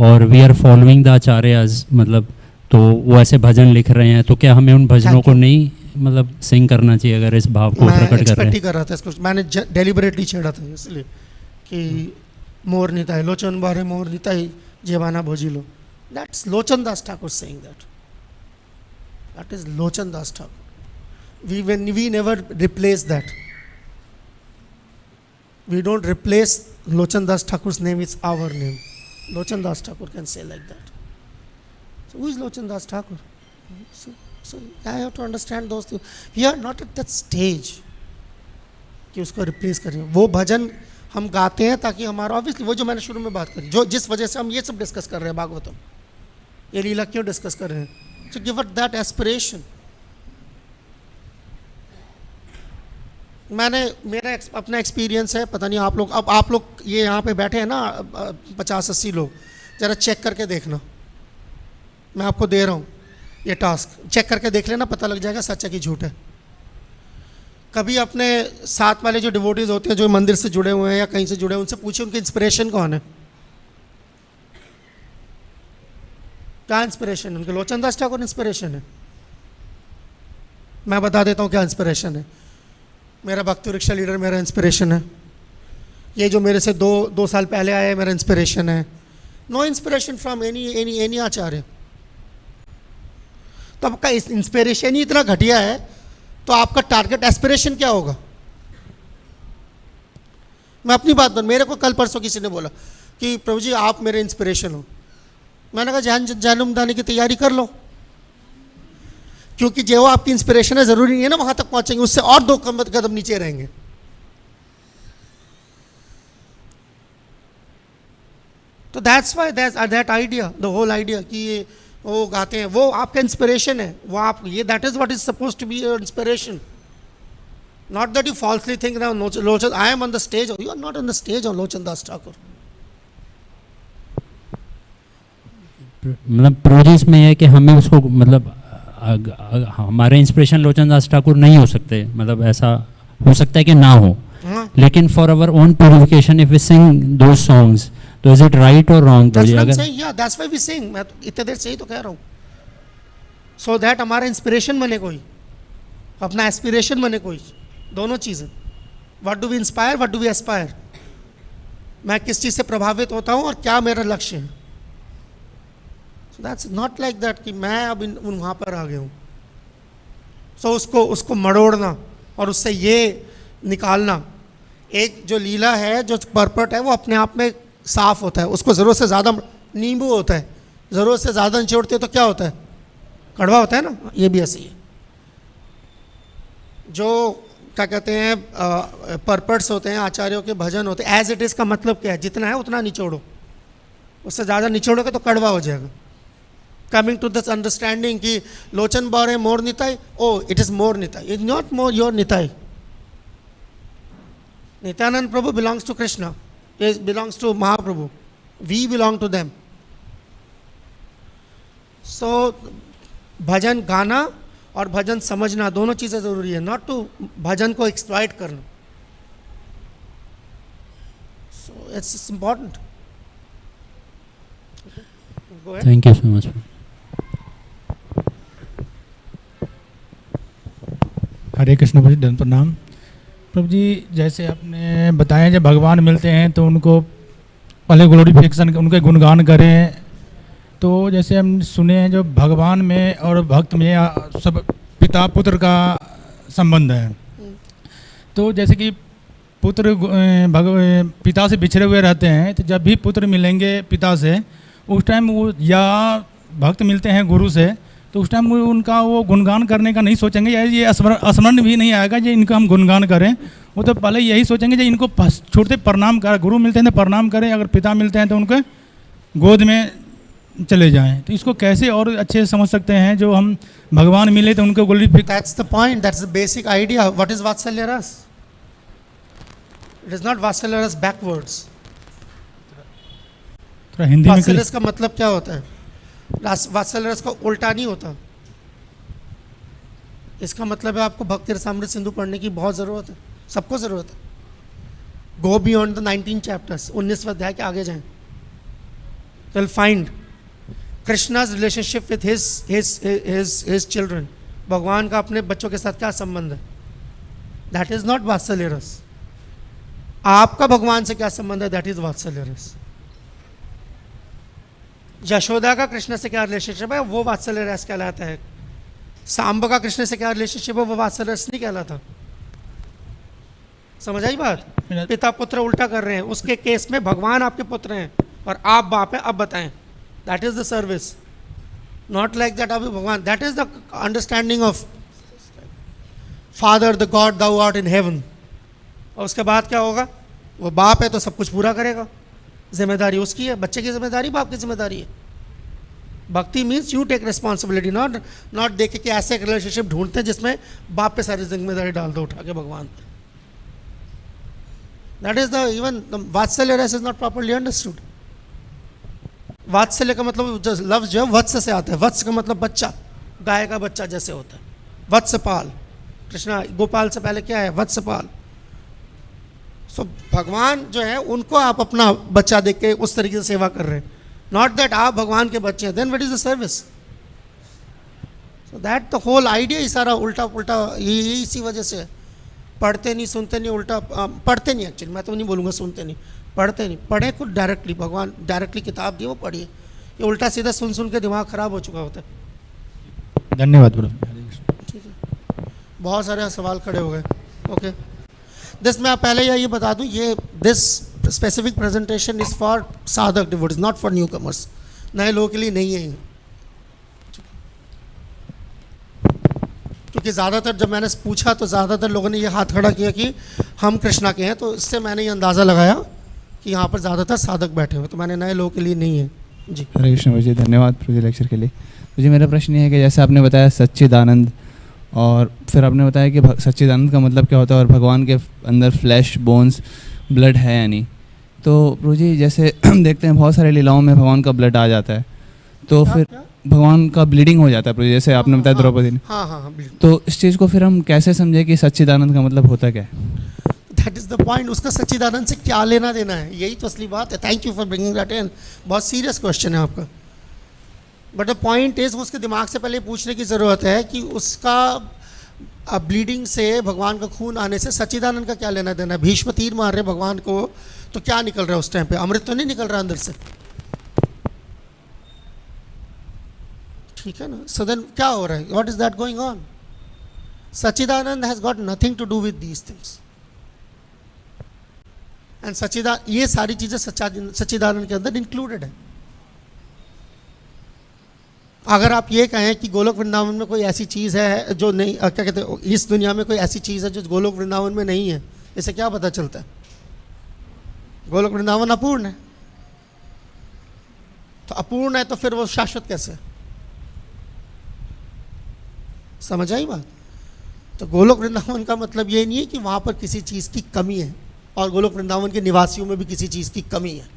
और we are following the acharyas, मतलब तो वो ऐसे भजन लिख रहे हैं, तो क्या हमें उन भजनों को नहीं मतलब सिंग करना चाहिए अगर इस भाव को प्रकट कर रहे हैं? कर रहा था इसको, मैंने डेलिबरेटली छेड़ा था इसलिए कि मोर निताई लोचन बारे मोर निताई जेवाना भोजिलो, that's Lochan Das Thakur saying that is Lochan Das Thakur. we never replace that, we don't replace Lochan Das Thakur's name, it's our name. Lochan Das Thakur can say like that. So who is Lochan Das Thakur? So I have to understand those things. We are not at that stage. कि उसको रिप्लेस करें। वो भजन हम गाते हैं ताकि हमारा, ऑब्वियसली वो जो मैंने शुरू में बात करी, जो जिस वजह से हम ये सब डिस्कस कर रहे हैं भागवतम, ये लीला क्यों डिस्कस कर रहे हैं, to give it that aspiration. मेरा अपना एक्सपीरियंस है, पता नहीं आप लोग, अब आप लोग ये यहाँ पे बैठे हैं ना 50-80 लोग, ज़रा चेक करके देखना, मैं आपको दे रहा हूँ ये टास्क, चेक करके देख लेना, पता लग जाएगा सच है कि झूठ है। कभी अपने साथ वाले जो डिवोटीज होते हैं, जो मंदिर से जुड़े हुए हैं या कहीं से जुड़े हैं, उनसे पूछिए उनकी इंस्पिरेशन कौन है, क्या इंस्पिरेशन, उनके लोचन दास ठाकुर इंस्पिरेशन है। मैं बता देता हूँ क्या इंस्पिरेशन है। मेरा भक्ति रिक्शा लीडर मेरा इंस्पिरेशन है, ये जो मेरे से दो साल पहले आया मेरा इंस्पिरेशन है। नो इंस्पिरेशन फ्रॉम एनी आचार्य। तो आपका इंस्पिरेशन ही इतना घटिया है, तो आपका टारगेट एस्पिरेशन क्या होगा। मैं अपनी बात बता, मेरे को कल परसों किसी ने बोला कि प्रभु जी आप मेरे इंस्पिरेशन हो। मैंने कहा जन्म दाने की तैयारी कर लो, क्योंकि जो आपकी इंस्पिरेशन है जरूरी नहीं है ना वहां तक पहुंचेंगे, उससे और 2 कदम नीचे रहेंगे। तो that's why that idea, the whole idea कि ये वो गाते हैं, वो आपका इंस्पिरेशन है, वो आप ये that is what is supposed to be your inspiration. Not that you falsely think that Lochan I am on the stage, you are not on the stage on Lochan Das Thakur. मतलब प्रोजेस में है कि हमें उसको मतलब हमारे इंस्पिरेशन लोचन दास ठाकुर नहीं हो सकते, मतलब ऐसा हो सकता है कि ना हो, लेकिन for our own purification if we sing those songs, तो इज इट राइट और wrong. That's why we sing, मैं तो इतने देर से ही तो कह रहा हूँ, सो दैट हमारा इंस्पिरेशन बने कोई, अपना एस्पिरेशन बने कोई, दोनों चीज़ें। What do we inspire, what do we aspire, मैं किस चीज़ से प्रभावित होता हूँ और क्या मेरा लक्ष्य है। So that's not like that कि मैं अब वहाँ पर आ गया हूँ। सो उसको मड़ोड़ना और उससे ये निकालना, एक जो लीला है, जो पर्पट है, वो अपने आप में साफ होता है। उसको ज़रूरत से ज़्यादा नींबू होता है, ज़रूरत से ज़्यादा निचोड़ते तो क्या होता है, कड़वा होता है ना। ये भी ऐसे ही है। जो क्या कहते हैं पर्पट्स होते हैं, आचार्यों के भजन होते हैं, एज इट इज़ का मतलब क्या है, जितना है उतना निचोड़ो, उससे ज़्यादा निचोड़ोगे तो कड़वा हो जाएगा। कमिंग टू दिस अंडरस्टैंडिंग कि लोचन बारे मोर निताई, ओ इट इज़ मोर निताई, इज नॉट मोर your Nitai. Nityananda Prabhu belongs to Krishna, it belongs to Mahaprabhu, we belong to them. So भजन गाना और भजन समझना दोनों चीज़ें ज़रूरी है, नॉट टू भजन को एक्सप्लॉइट करना। So it's important. Go ahead. Thank you so much. हरे कृष्ण प्रभु जी, धन प्रणाम। प्रभु जी जैसे आपने बताया जब भगवान मिलते हैं तो उनको पहले ग्लोरिफिकेशन, उनके गुणगान करें। तो जैसे हम सुने हैं जो भगवान में और भक्त में सब पिता पुत्र का संबंध है। तो जैसे कि पुत्र पिता से बिछड़े हुए रहते हैं, तो जब भी पुत्र मिलेंगे पिता से, उस टाइम वो या भक्त मिलते हैं गुरु से, तो उस टाइम उनका वो गुणगान करने का नहीं सोचेंगे, या ये स्मरण भी नहीं आएगा जो इनका हम गुणगान करें। वो तो पहले यही सोचेंगे जो इनको छोड़ते प्रणाम करें, गुरु मिलते हैं तो प्रणाम करें, अगर पिता मिलते हैं तो उनके गोद में चले जाएं। तो इसको कैसे और अच्छे से समझ सकते हैं, जो हम भगवान मिले तो उनको ग्लोरीफिक। That's the point, that's the basic idea. What is Vatsalya Ras? It is not Vatsalya Ras backwards. थोड़ा हिंदी में वात्सल्य रस का मतलब क्या होता है? वात्सल्य रस का उल्टा नहीं होता। इसका मतलब है आपको भक्ति रसामृत सिंधु पढ़ने की बहुत ज़रूरत है, सबको ज़रूरत है। गो बियॉन्ड द 19 चैप्टर्स, 19वें अध्याय के आगे जाएं, तो will find Krishna's relationship with his children. भगवान का अपने बच्चों के साथ क्या संबंध है? दैट इज नॉट वात्सल्य रस। आपका भगवान से क्या संबंध है? दैट इज वात्सल्य रस। यशोदा का कृष्ण से क्या रिलेशनशिप है? वो वात्सल्य रस कहलाता है। सांब का कृष्ण से क्या रिलेशनशिप है? वो वात्सल्य रस नहीं कहलाता। समझ आई बात? पिता पुत्र उल्टा कर रहे हैं। उसके केस में भगवान आपके पुत्र हैं और आप बाप हैं। अब बताएं, that is the service, not like that अभी भगवान। That is the understanding of father the God thou art in heaven. और उसके बाद क्या होगा? वो बाप है तो सब कुछ पूरा करेगा, जिम्मेदारी उसकी है, बच्चे की जिम्मेदारी बाप की जिम्मेदारी है। Bhakti means you take responsibility, not देखे कि ऐसे एक रिलेशनशिप ढूंढते हैं जिसमें बाप पे सारी जिम्मेदारी डाल दो उठा के भगवान पे। दैट इज द इवन वात्सल्य रस इज नॉट प्रॉपर्ली अंडरस्टूड। वात्सल्य का मतलब लफ्ज जो है वत्स से आता है। वत्स का मतलब बच्चा, गाय का बच्चा जैसे होता है, वत्सपाल। कृष्णा गोपाल से पहले क्या है? वत्सपाल। सो भगवान जो है उनको आप अपना बच्चा देख के उस तरीके से सेवा कर रहे हैं, नॉट दैट आप भगवान के बच्चे हैं, then what is the service? So that the whole idea ही सारा उल्टा पुल्टा ये इसी वजह से पढ़ते नहीं, सुनते नहीं, उल्टा पढ़ते नहीं। एक्चुअली मैं तो नहीं बोलूँगा सुनते नहीं, पढ़ते नहीं। पढ़े खुद डायरेक्टली, भगवान डायरेक्टली किताब दी वो पढ़िए। ये उल्टा सीधा सुन सुन के दिमाग खराब हो चुका होता है। धन्यवाद प्रभु। ठीक है, बहुत सारे सवाल खड़े हो गए। ओके, दिस मैं पहले ये बता दूं, ये this specific presentation is for sadhak devotees, not for newcomers. नए लोगों के लिए नहीं है ये। क्योंकि ज़्यादातर जब मैंने पूछा तो ज़्यादातर लोगों ने ये हाथ खड़ा किया कि हम कृष्णा के हैं, तो इससे मैंने ये अंदाज़ा लगाया कि यहाँ पर ज़्यादातर साधक बैठे हुए, तो मैंने नए लोगों के लिए नहीं है जी। हरे कृष्ण प्रभु जी, धन्यवाद प्रभु जी लेक्चर के लिए। मुझे मेरा प्रश्न ये है कि जैसे आपने बताया सच्चिदानंद, और फिर आपने बताया कि सच्चिदानंद का मतलब क्या होता है और भगवान के अंदर फ्लैश बोन्स ब्लड है या नहीं। तो प्रभु जी जैसे हम देखते हैं बहुत सारे लीलाओं में भगवान का ब्लड आ जाता है, तो फिर भगवान का ब्लीडिंग हो जाता है प्रभु जी, जैसे आपने बताया द्रौपदी ने। हाँ, तो इस चीज़ को फिर हम कैसे समझे कि सच्चिदानंद का मतलब होता क्या है? That is the point. उसका सच्चिदानंद से क्या लेना देना है, यही तो असली बात है। Thank you for bringing that in. बहुत सीरियस क्वेश्चन है आपका, बट द पॉइंट इज उसके दिमाग से पहले पूछने की ज़रूरत है कि उसका ब्लीडिंग से, भगवान का खून आने से सच्चिदानंद का क्या लेना देना है। भीष्म तीर मार रहे भगवान को, तो क्या निकल रहा है उस टाइम पे? अमृत तो नहीं निकल रहा अंदर से, ठीक है ना? सो देन क्या हो रहा है? What is that going on? Sachchidananda has got nothing to do with these things. And ये सारी चीज़ें सच्चिदानंद के अंदर इंक्लूडेड है। अगर आप ये कहें कि गोलोक वृंदावन में कोई ऐसी चीज़ है जो नहीं, क्या कहते हैं, इस दुनिया में कोई ऐसी चीज़ है जो गोलोक वृंदावन में नहीं है, इससे क्या पता चलता है? गोलोक वृंदावन अपूर्ण है, तो अपूर्ण है तो फिर वो शाश्वत कैसे है? समझ आई बात? तो गोलोक वृंदावन का मतलब ये नहीं है कि वहाँ पर किसी चीज़ की कमी है और गोलोक वृंदावन के निवासियों में भी किसी चीज़ की कमी है।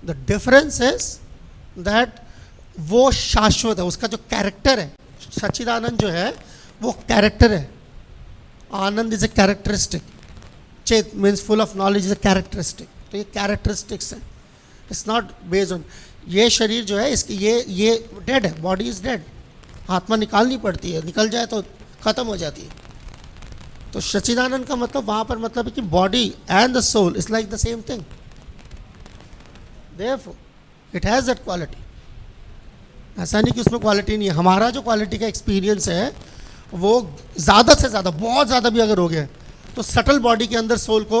द डिफरेंस इज दैट वो शाश्वत है, उसका जो कैरेक्टर है। सच्चिदानंद जो है वो कैरेक्टर है। आनंद इज ए कैरेक्टरिस्टिक, चेत means full of knowledge is a characteristic. तो ये कैरेक्टरिस्टिक्स है, इट्स नॉट बेस्ड ऑन। ये शरीर जो है इसकी ये डेड है, बॉडी इज डेड, आत्मा निकालनी पड़ती है, निकल जाए तो ख़त्म हो जाती है। तो सच्चिदानंद का मतलब वहाँ पर मतलब है कि body and the soul is like the same thing, therefore it has that quality. ऐसा नहीं कि उसमें क्वालिटी नहीं है। हमारा जो क्वालिटी का एक्सपीरियंस है वो ज़्यादा से ज़्यादा, बहुत ज़्यादा भी अगर हो गया तो सटल बॉडी के अंदर सोल को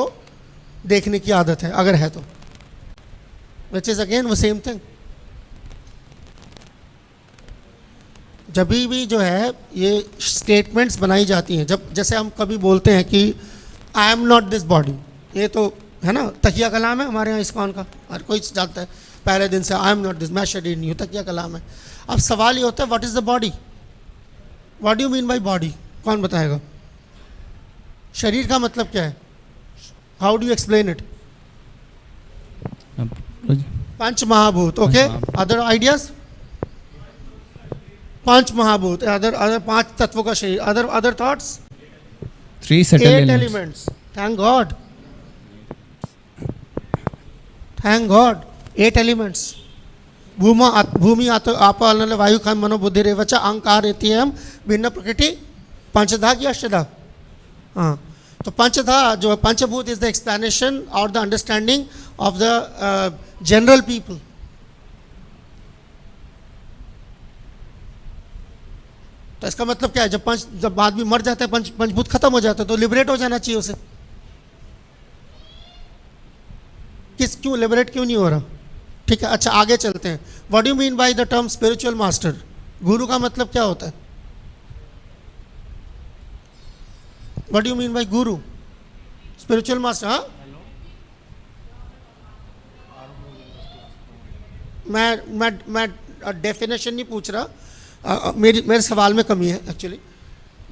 देखने की आदत है, अगर है तो, विच इज़ अगेन वो सेम थिंग। जब भी जो है ये स्टेटमेंट्स बनाई जाती हैं, जब जैसे हम कभी बोलते हैं कि I am not this body, ये तो है ना तकिया कलाम है हमारे यहाँ इस्कॉन का, हर कोई जानता है पहले दिन से, आई एम नॉट दिस, मैं शरीर नहीं हूँ, तकिया कलाम है। अब सवाल ये होता है what is the body, what do you mean by body? कौन बताएगा? शरीर का मतलब क्या है? How do you explain it? पंच महाभूत। Okay, other ideas? पंच महाभूत, अदर पांच तत्वों का शरीर, other thoughts? 3 subtle elements. Thank God, thank God, 8 elements. भूमि आप वायु खम मनो बुद्धि रेवच अहंकार एतियम भिन्न प्रकृति पंचधा की अष्टधा। हाँ, तो पंचधा जो पंचभूत इज द एक्सप्लेनेशन और the understanding of the general people. तो इसका मतलब क्या है? जब आदमी मर जाता है पंचभूत खत्म हो जाता है, तो लिबरेट हो जाना चाहिए उसे। क्यों लिबरेट क्यों नहीं हो रहा? ठीक है, अच्छा आगे चलते हैं। What do you mean by the term spiritual master? गुरु का मतलब क्या होता है? What do you mean bye Guru? Spiritual master, हाँ मैं डेफिनेशन नहीं पूछ रहा, मेरे सवाल में कमी है एक्चुअली।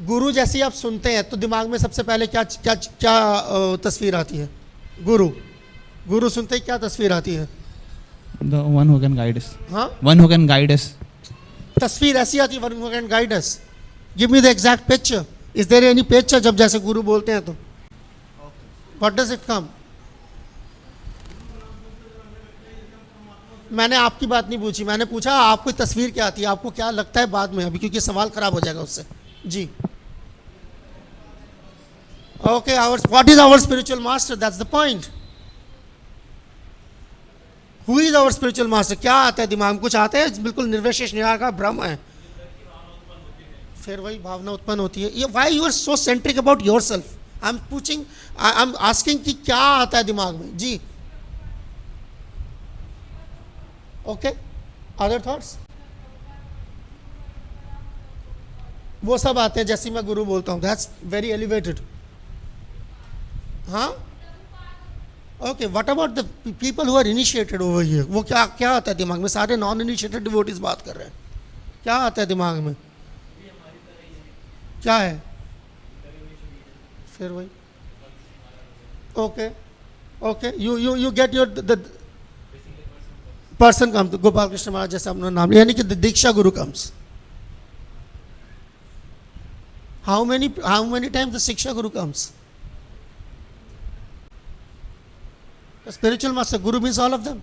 गुरु जैसे ही आप सुनते हैं तो दिमाग में सबसे पहले क्या क्या क्या तस्वीर आती है? गुरु सुनते ही क्या तस्वीर आती है? The one who can guide us. हाँ, One who can guide us. तस्वीर ऐसी आती है, one who can guide us. Give me the exact picture, is there any picture जब जैसे गुरु बोलते हैं तो व्हाट डज इट कम? मैंने आपकी बात नहीं पूछी, मैंने पूछा आपको तस्वीर क्या आती है, आपको क्या लगता है बाद में, अभी क्योंकि सवाल खराब हो जाएगा उससे। जी okay, our what is our spiritual master, that's the point. Who is our spiritual master? क्या आता है दिमाग में? कुछ आता है? बिल्कुल निर्विशेष निराकार ब्रह्म है। फिर वही भावना उत्पन्न होती है। ये why you are so centric about yourself? I am पूछिंग, आई एम आस्किंग कि क्या आता है दिमाग में। जी ओके, अदर थॉट्स? वो सब आते हैं जैसे मैं गुरु बोलता हूँ, दैट्स वेरी एलिवेटेड। हाँ okay, what about the people who are initiated over here? वो क्या क्या आता है दिमाग में? सारे नॉन इनिशिएटेड डिवोटीज बात कर रहे हैं, क्या आता है दिमाग में? क्या है? फिर वही okay okay, you get your the person come, Gopal Krishna Maharaj जैसे अपना नाम, यानी कि the diksha guru comes. How many times the shiksha guru comes? Spiritual master guru means all of them.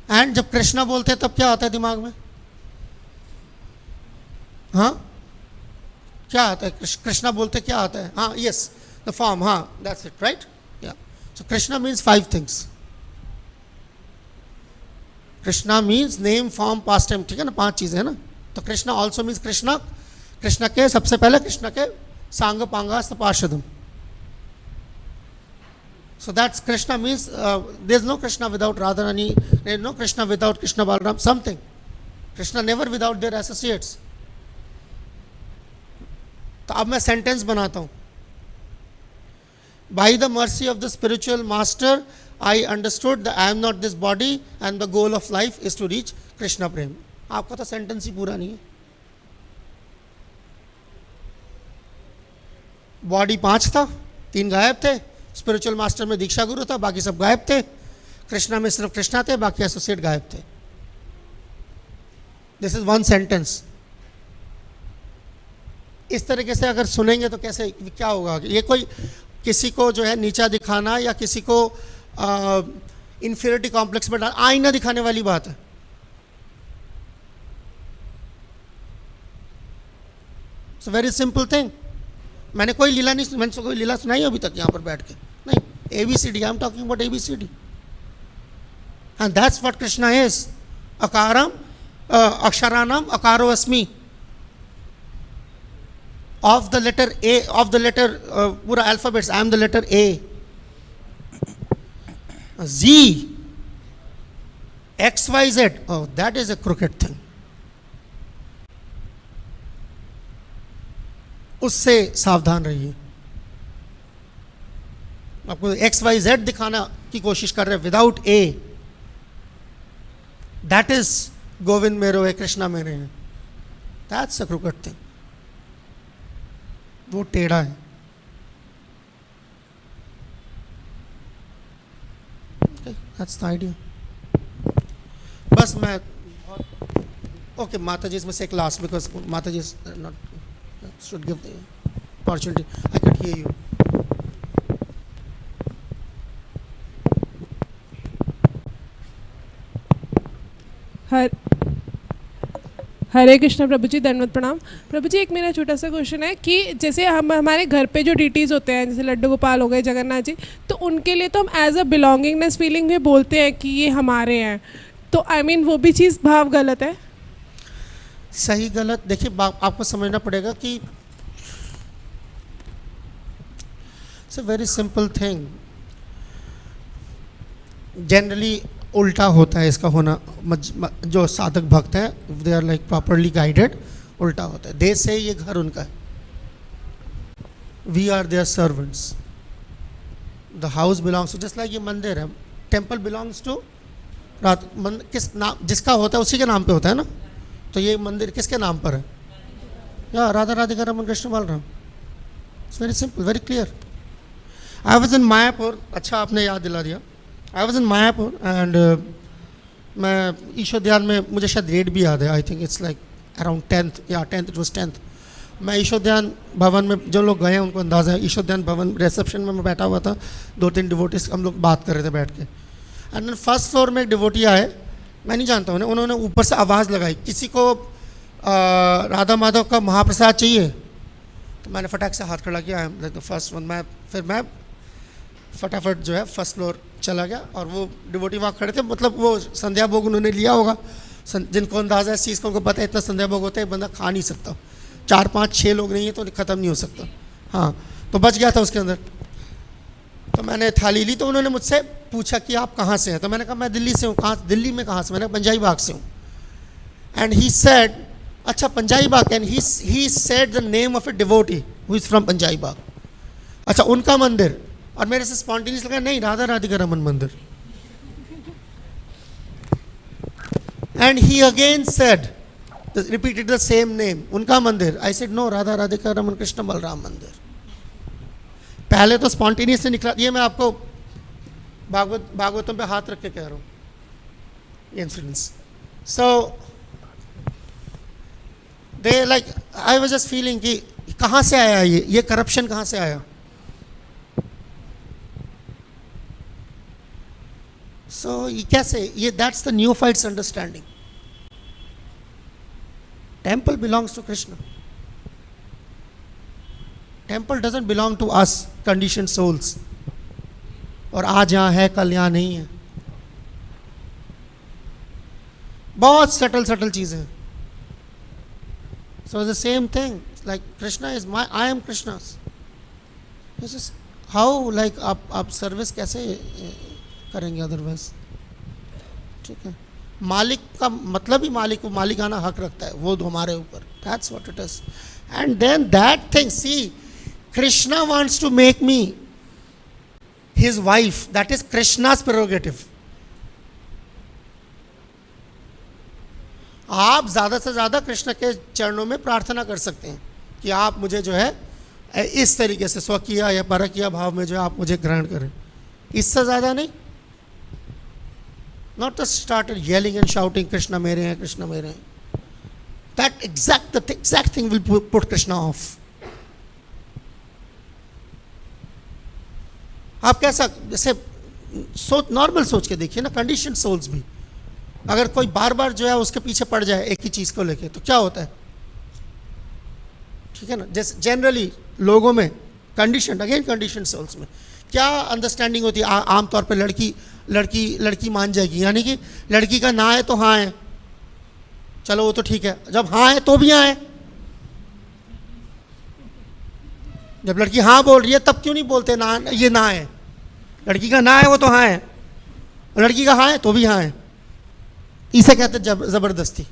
And जब कृष्णा बोलते हैं तब क्या आता है दिमाग में? हाँ क्या आता है? कृष्णा बोलते क्या आता है? हाँ यस, द फॉर्म, हाँ दैट्स इट, राइट? या so Krishna means 5 things. Krishna means name, form, past time, ठीक है ना? 5 चीजें है ना। तो कृष्णा ऑल्सो मीन्स कृष्णा, कृष्णा के सबसे पहले कृष्णा के सांग पांगास्त पार्षदम। So that's Krishna means there's no Krishna without Radharani, there's no Krishna without Krishna Balaram, something. Krishna never without their associates. तो अब मैं सेंटेंस बनाता हूँ। By the mercy of the spiritual master, I understood that I am not this body and the goal of life is to reach Krishna Prem. आपका तो सेंटेंस ही पूरा नहीं है। बॉडी 5 था, 3 गायब थे। स्पिरिचुअल मास्टर में दीक्षा गुरु था, बाकी सब गायब थे। कृष्णा में सिर्फ कृष्णा थे, बाकी एसोसिएट गायब थे। This is 1 sentence. इस तरीके से अगर सुनेंगे तो कैसे क्या होगा? ये कोई किसी को जो है नीचा दिखाना या किसी को इंफीरियरिटी कॉम्प्लेक्स में आईना दिखाने वाली बात है। It's a very simple thing. मैंने कोई लीला नहीं, मैंने कोई लीला सुनाई अभी तक यहाँ पर बैठ के नहीं। ABCD, I am talking about ABCD, and that's what Krishna is. अकारम अक्षराणाम अकारो अस्मि, of the letter A, of the letter पूरा alphabets, I am the letter A, Z, XYZ, oh that is a crooked thing। उससे सावधान रहिए। आपको XYZ दिखाना की कोशिश कर रहे हैं without A, that is Govind मेरो है, कृष्णा मेरे हैं, दैट्स अ क्रूकेड थिंग। वो टेढ़ा है। That's the idea. बस मैं ओके, माता जी इसमें से एक last, because mata ji not should give the opportunity. I could hear you. Hare Krishna Prabhu ji, धन्यवाद, प्रणाम प्रभु जी। एक मेरा छोटा सा क्वेश्चन है कि जैसे हम हमारे घर पे जो डीटीज होते हैं, जैसे लड्डू गोपाल हो गए, जगन्नाथ जी, तो उनके लिए तो हम एज अ बिलोंगिंगनेस फीलिंग में बोलते हैं कि ये हमारे हैं, तो आई मीन वो भी चीज़ भाव गलत है? सही गलत देखिए, आपको समझना पड़ेगा कि it's a very simple thing. Generally उल्टा होता है इसका होना। जो साधक भक्त हैं, they are like properly guided, उल्टा होता है। दे से ये घर उनका है, we are their servants. The house belongs to, just like ये मंदिर है, temple belongs to किस नाम जिसका होता है उसी के नाम पे होता है ना, तो ये मंदिर किसके नाम पर है? या Radha Radhika Raman Krishna Balram. It's very simple, very clear. I was in Mayapur, अच्छा आपने याद दिला दिया. I was in Mayapur and मैं ईशोध्यान में, मुझे शायद डेट भी याद है, I think it's like around 10th, या 10th, इट वाज 10th. मैं ईशोध्यान भवन में, जो लोग गए हैं उनको अंदाज़ा है, ईशोध्यान भवन रिसेप्शन में मैं बैठा हुआ था, 2-3 डिवोटीज हम लोग बात कर रहे थे बैठ के. एंड देन फर्स्ट फ्लोर में एक डिवोटी आए, मैं नहीं जानता उन्हें, उन्होंने ऊपर से आवाज़ लगाई, किसी को राधा माधव का महाप्रसाद चाहिए? तो मैंने फटाक से हाथ खड़ा किया, लाइक द फर्स्ट वन. मैं फटाफट जो है फर्स्ट फ्लोर चला गया और वो डिवोटी वहाँ खड़े थे, मतलब वो संध्या भोग उन्होंने लिया होगा, जिनको अंदाज़ा है इस चीज़ को, उनको पता है इतना संध्या भोग होता है बंदा खा नहीं सकता, 4-5-6 लोग नहीं है तो ख़त्म नहीं हो सकता. हाँ, तो बच गया था उसके अंदर. तो मैंने थाली ली, तो उन्होंने मुझसे पूछा कि आप कहाँ से हैं? तो मैंने कहा मैं दिल्ली से हूँ. कहाँ? दिल्ली में कहाँ से? मैंने पंजाबी बाग से हूँ. एंड ही सेड, अच्छा Punjabi Bagh. And he said the name of a devotee who is from Punjabi Bagh. अच्छा, उनका मंदिर. और मेरे से स्पॉन्टेनियस लगा, नहीं, Radha Radhika Raman Mandir. And he again said, repeated the same name, उनका मंदिर. I said no, Radha Radhika Raman Krishna Balaram Mandir. पहले तो स्पॉन्टेनियस से निकला. ये मैं आपको भागवतों पे हाथ रख के कह रहा हूँ incidents. So they like, I was just feeling कि कहाँ से आया ये करप्शन कहाँ से आया. सो ये कैसे, ये that's the neophytes understanding. Temple belongs to Krishna. Temple doesn't belong to us conditioned souls. और आज यहाँ है, कल यहाँ नहीं है. बहुत सटल चीज़ें. So the same thing, like Krishna is my, I am Krishna's. This is how, like आप सर्विस कैसे करेंगे अदरवाइज? ठीक है, मालिक का मतलब ही मालिक को मालिकाना हक रखता है, वो हमारे ऊपर. That's what it is. And then that thing, see, Krishna wants to make me his wife. That is Krishna's prerogative. आप ज़्यादा से ज़्यादा कृष्ण के चरणों में प्रार्थना कर सकते हैं कि आप मुझे जो है इस तरीके से स्वकीय या परकीय भाव में जो है आप मुझे ग्रहण करें. इससे ज़्यादा नहीं. Not to start yelling and shouting, Krishna mere hain, Krishna mere hain. That exact thing will put Krishna off. आप कैसा, जैसे सोच, नॉर्मल सोच के देखिए ना, कंडीशन सोल्स भी, अगर कोई बार बार जो है उसके पीछे पड़ जाए एक ही चीज़ को लेके, तो क्या होता है? ठीक है ना. जैसे जनरली लोगों में कंडीशन सोल्स में क्या अंडरस्टैंडिंग होती है? आमतौर पे लड़की मान जाएगी, यानी कि लड़की का ना है तो हाँ है, चलो वो तो ठीक है. जब हाँ है तो भी हाँ है. जब लड़की हाँ बोल रही है तब क्यों नहीं बोलते ना, ये ना है? लड़की का ना है वो तो हाँ है, लड़की का हाँ है तो भी हाँ है. इसे कहते जबरदस्ती.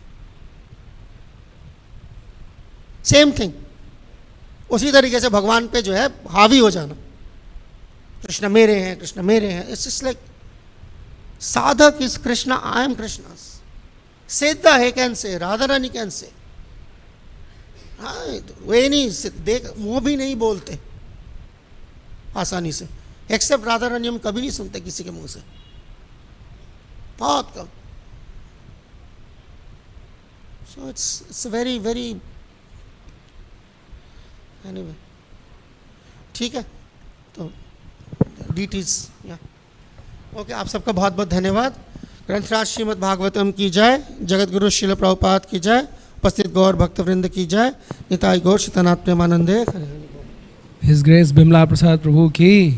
Same thing. उसी तरीके से भगवान पे जो है हावी हो जाना, कृष्ण मेरे हैं, कृष्ण मेरे हैं. इट्स जस्ट लाइक साधक is Krishna, I am Krishna's. सिद्ध है can say, Radha Rani can say. वे नहीं देख, वो भी नहीं बोलते आसानी से. एक्सेप्ट राधा रानी हम कभी नहीं सुनते किसी के मुंह से, बहुत कम. So it's very very, anyway, ठीक है. तो डीटीज या ओके. आप सबका बहुत बहुत धन्यवाद. ग्रंथराज श्रीमद् भागवतम की जय. जगत गुरु श्रील प्रभुपाद की जय. उपस्थित गौर भक्तवृंद की जय. निताई गौर श्रीतनाथ प्रेमानंदे. हिज ग्रेस बिमला प्रसाद प्रभु की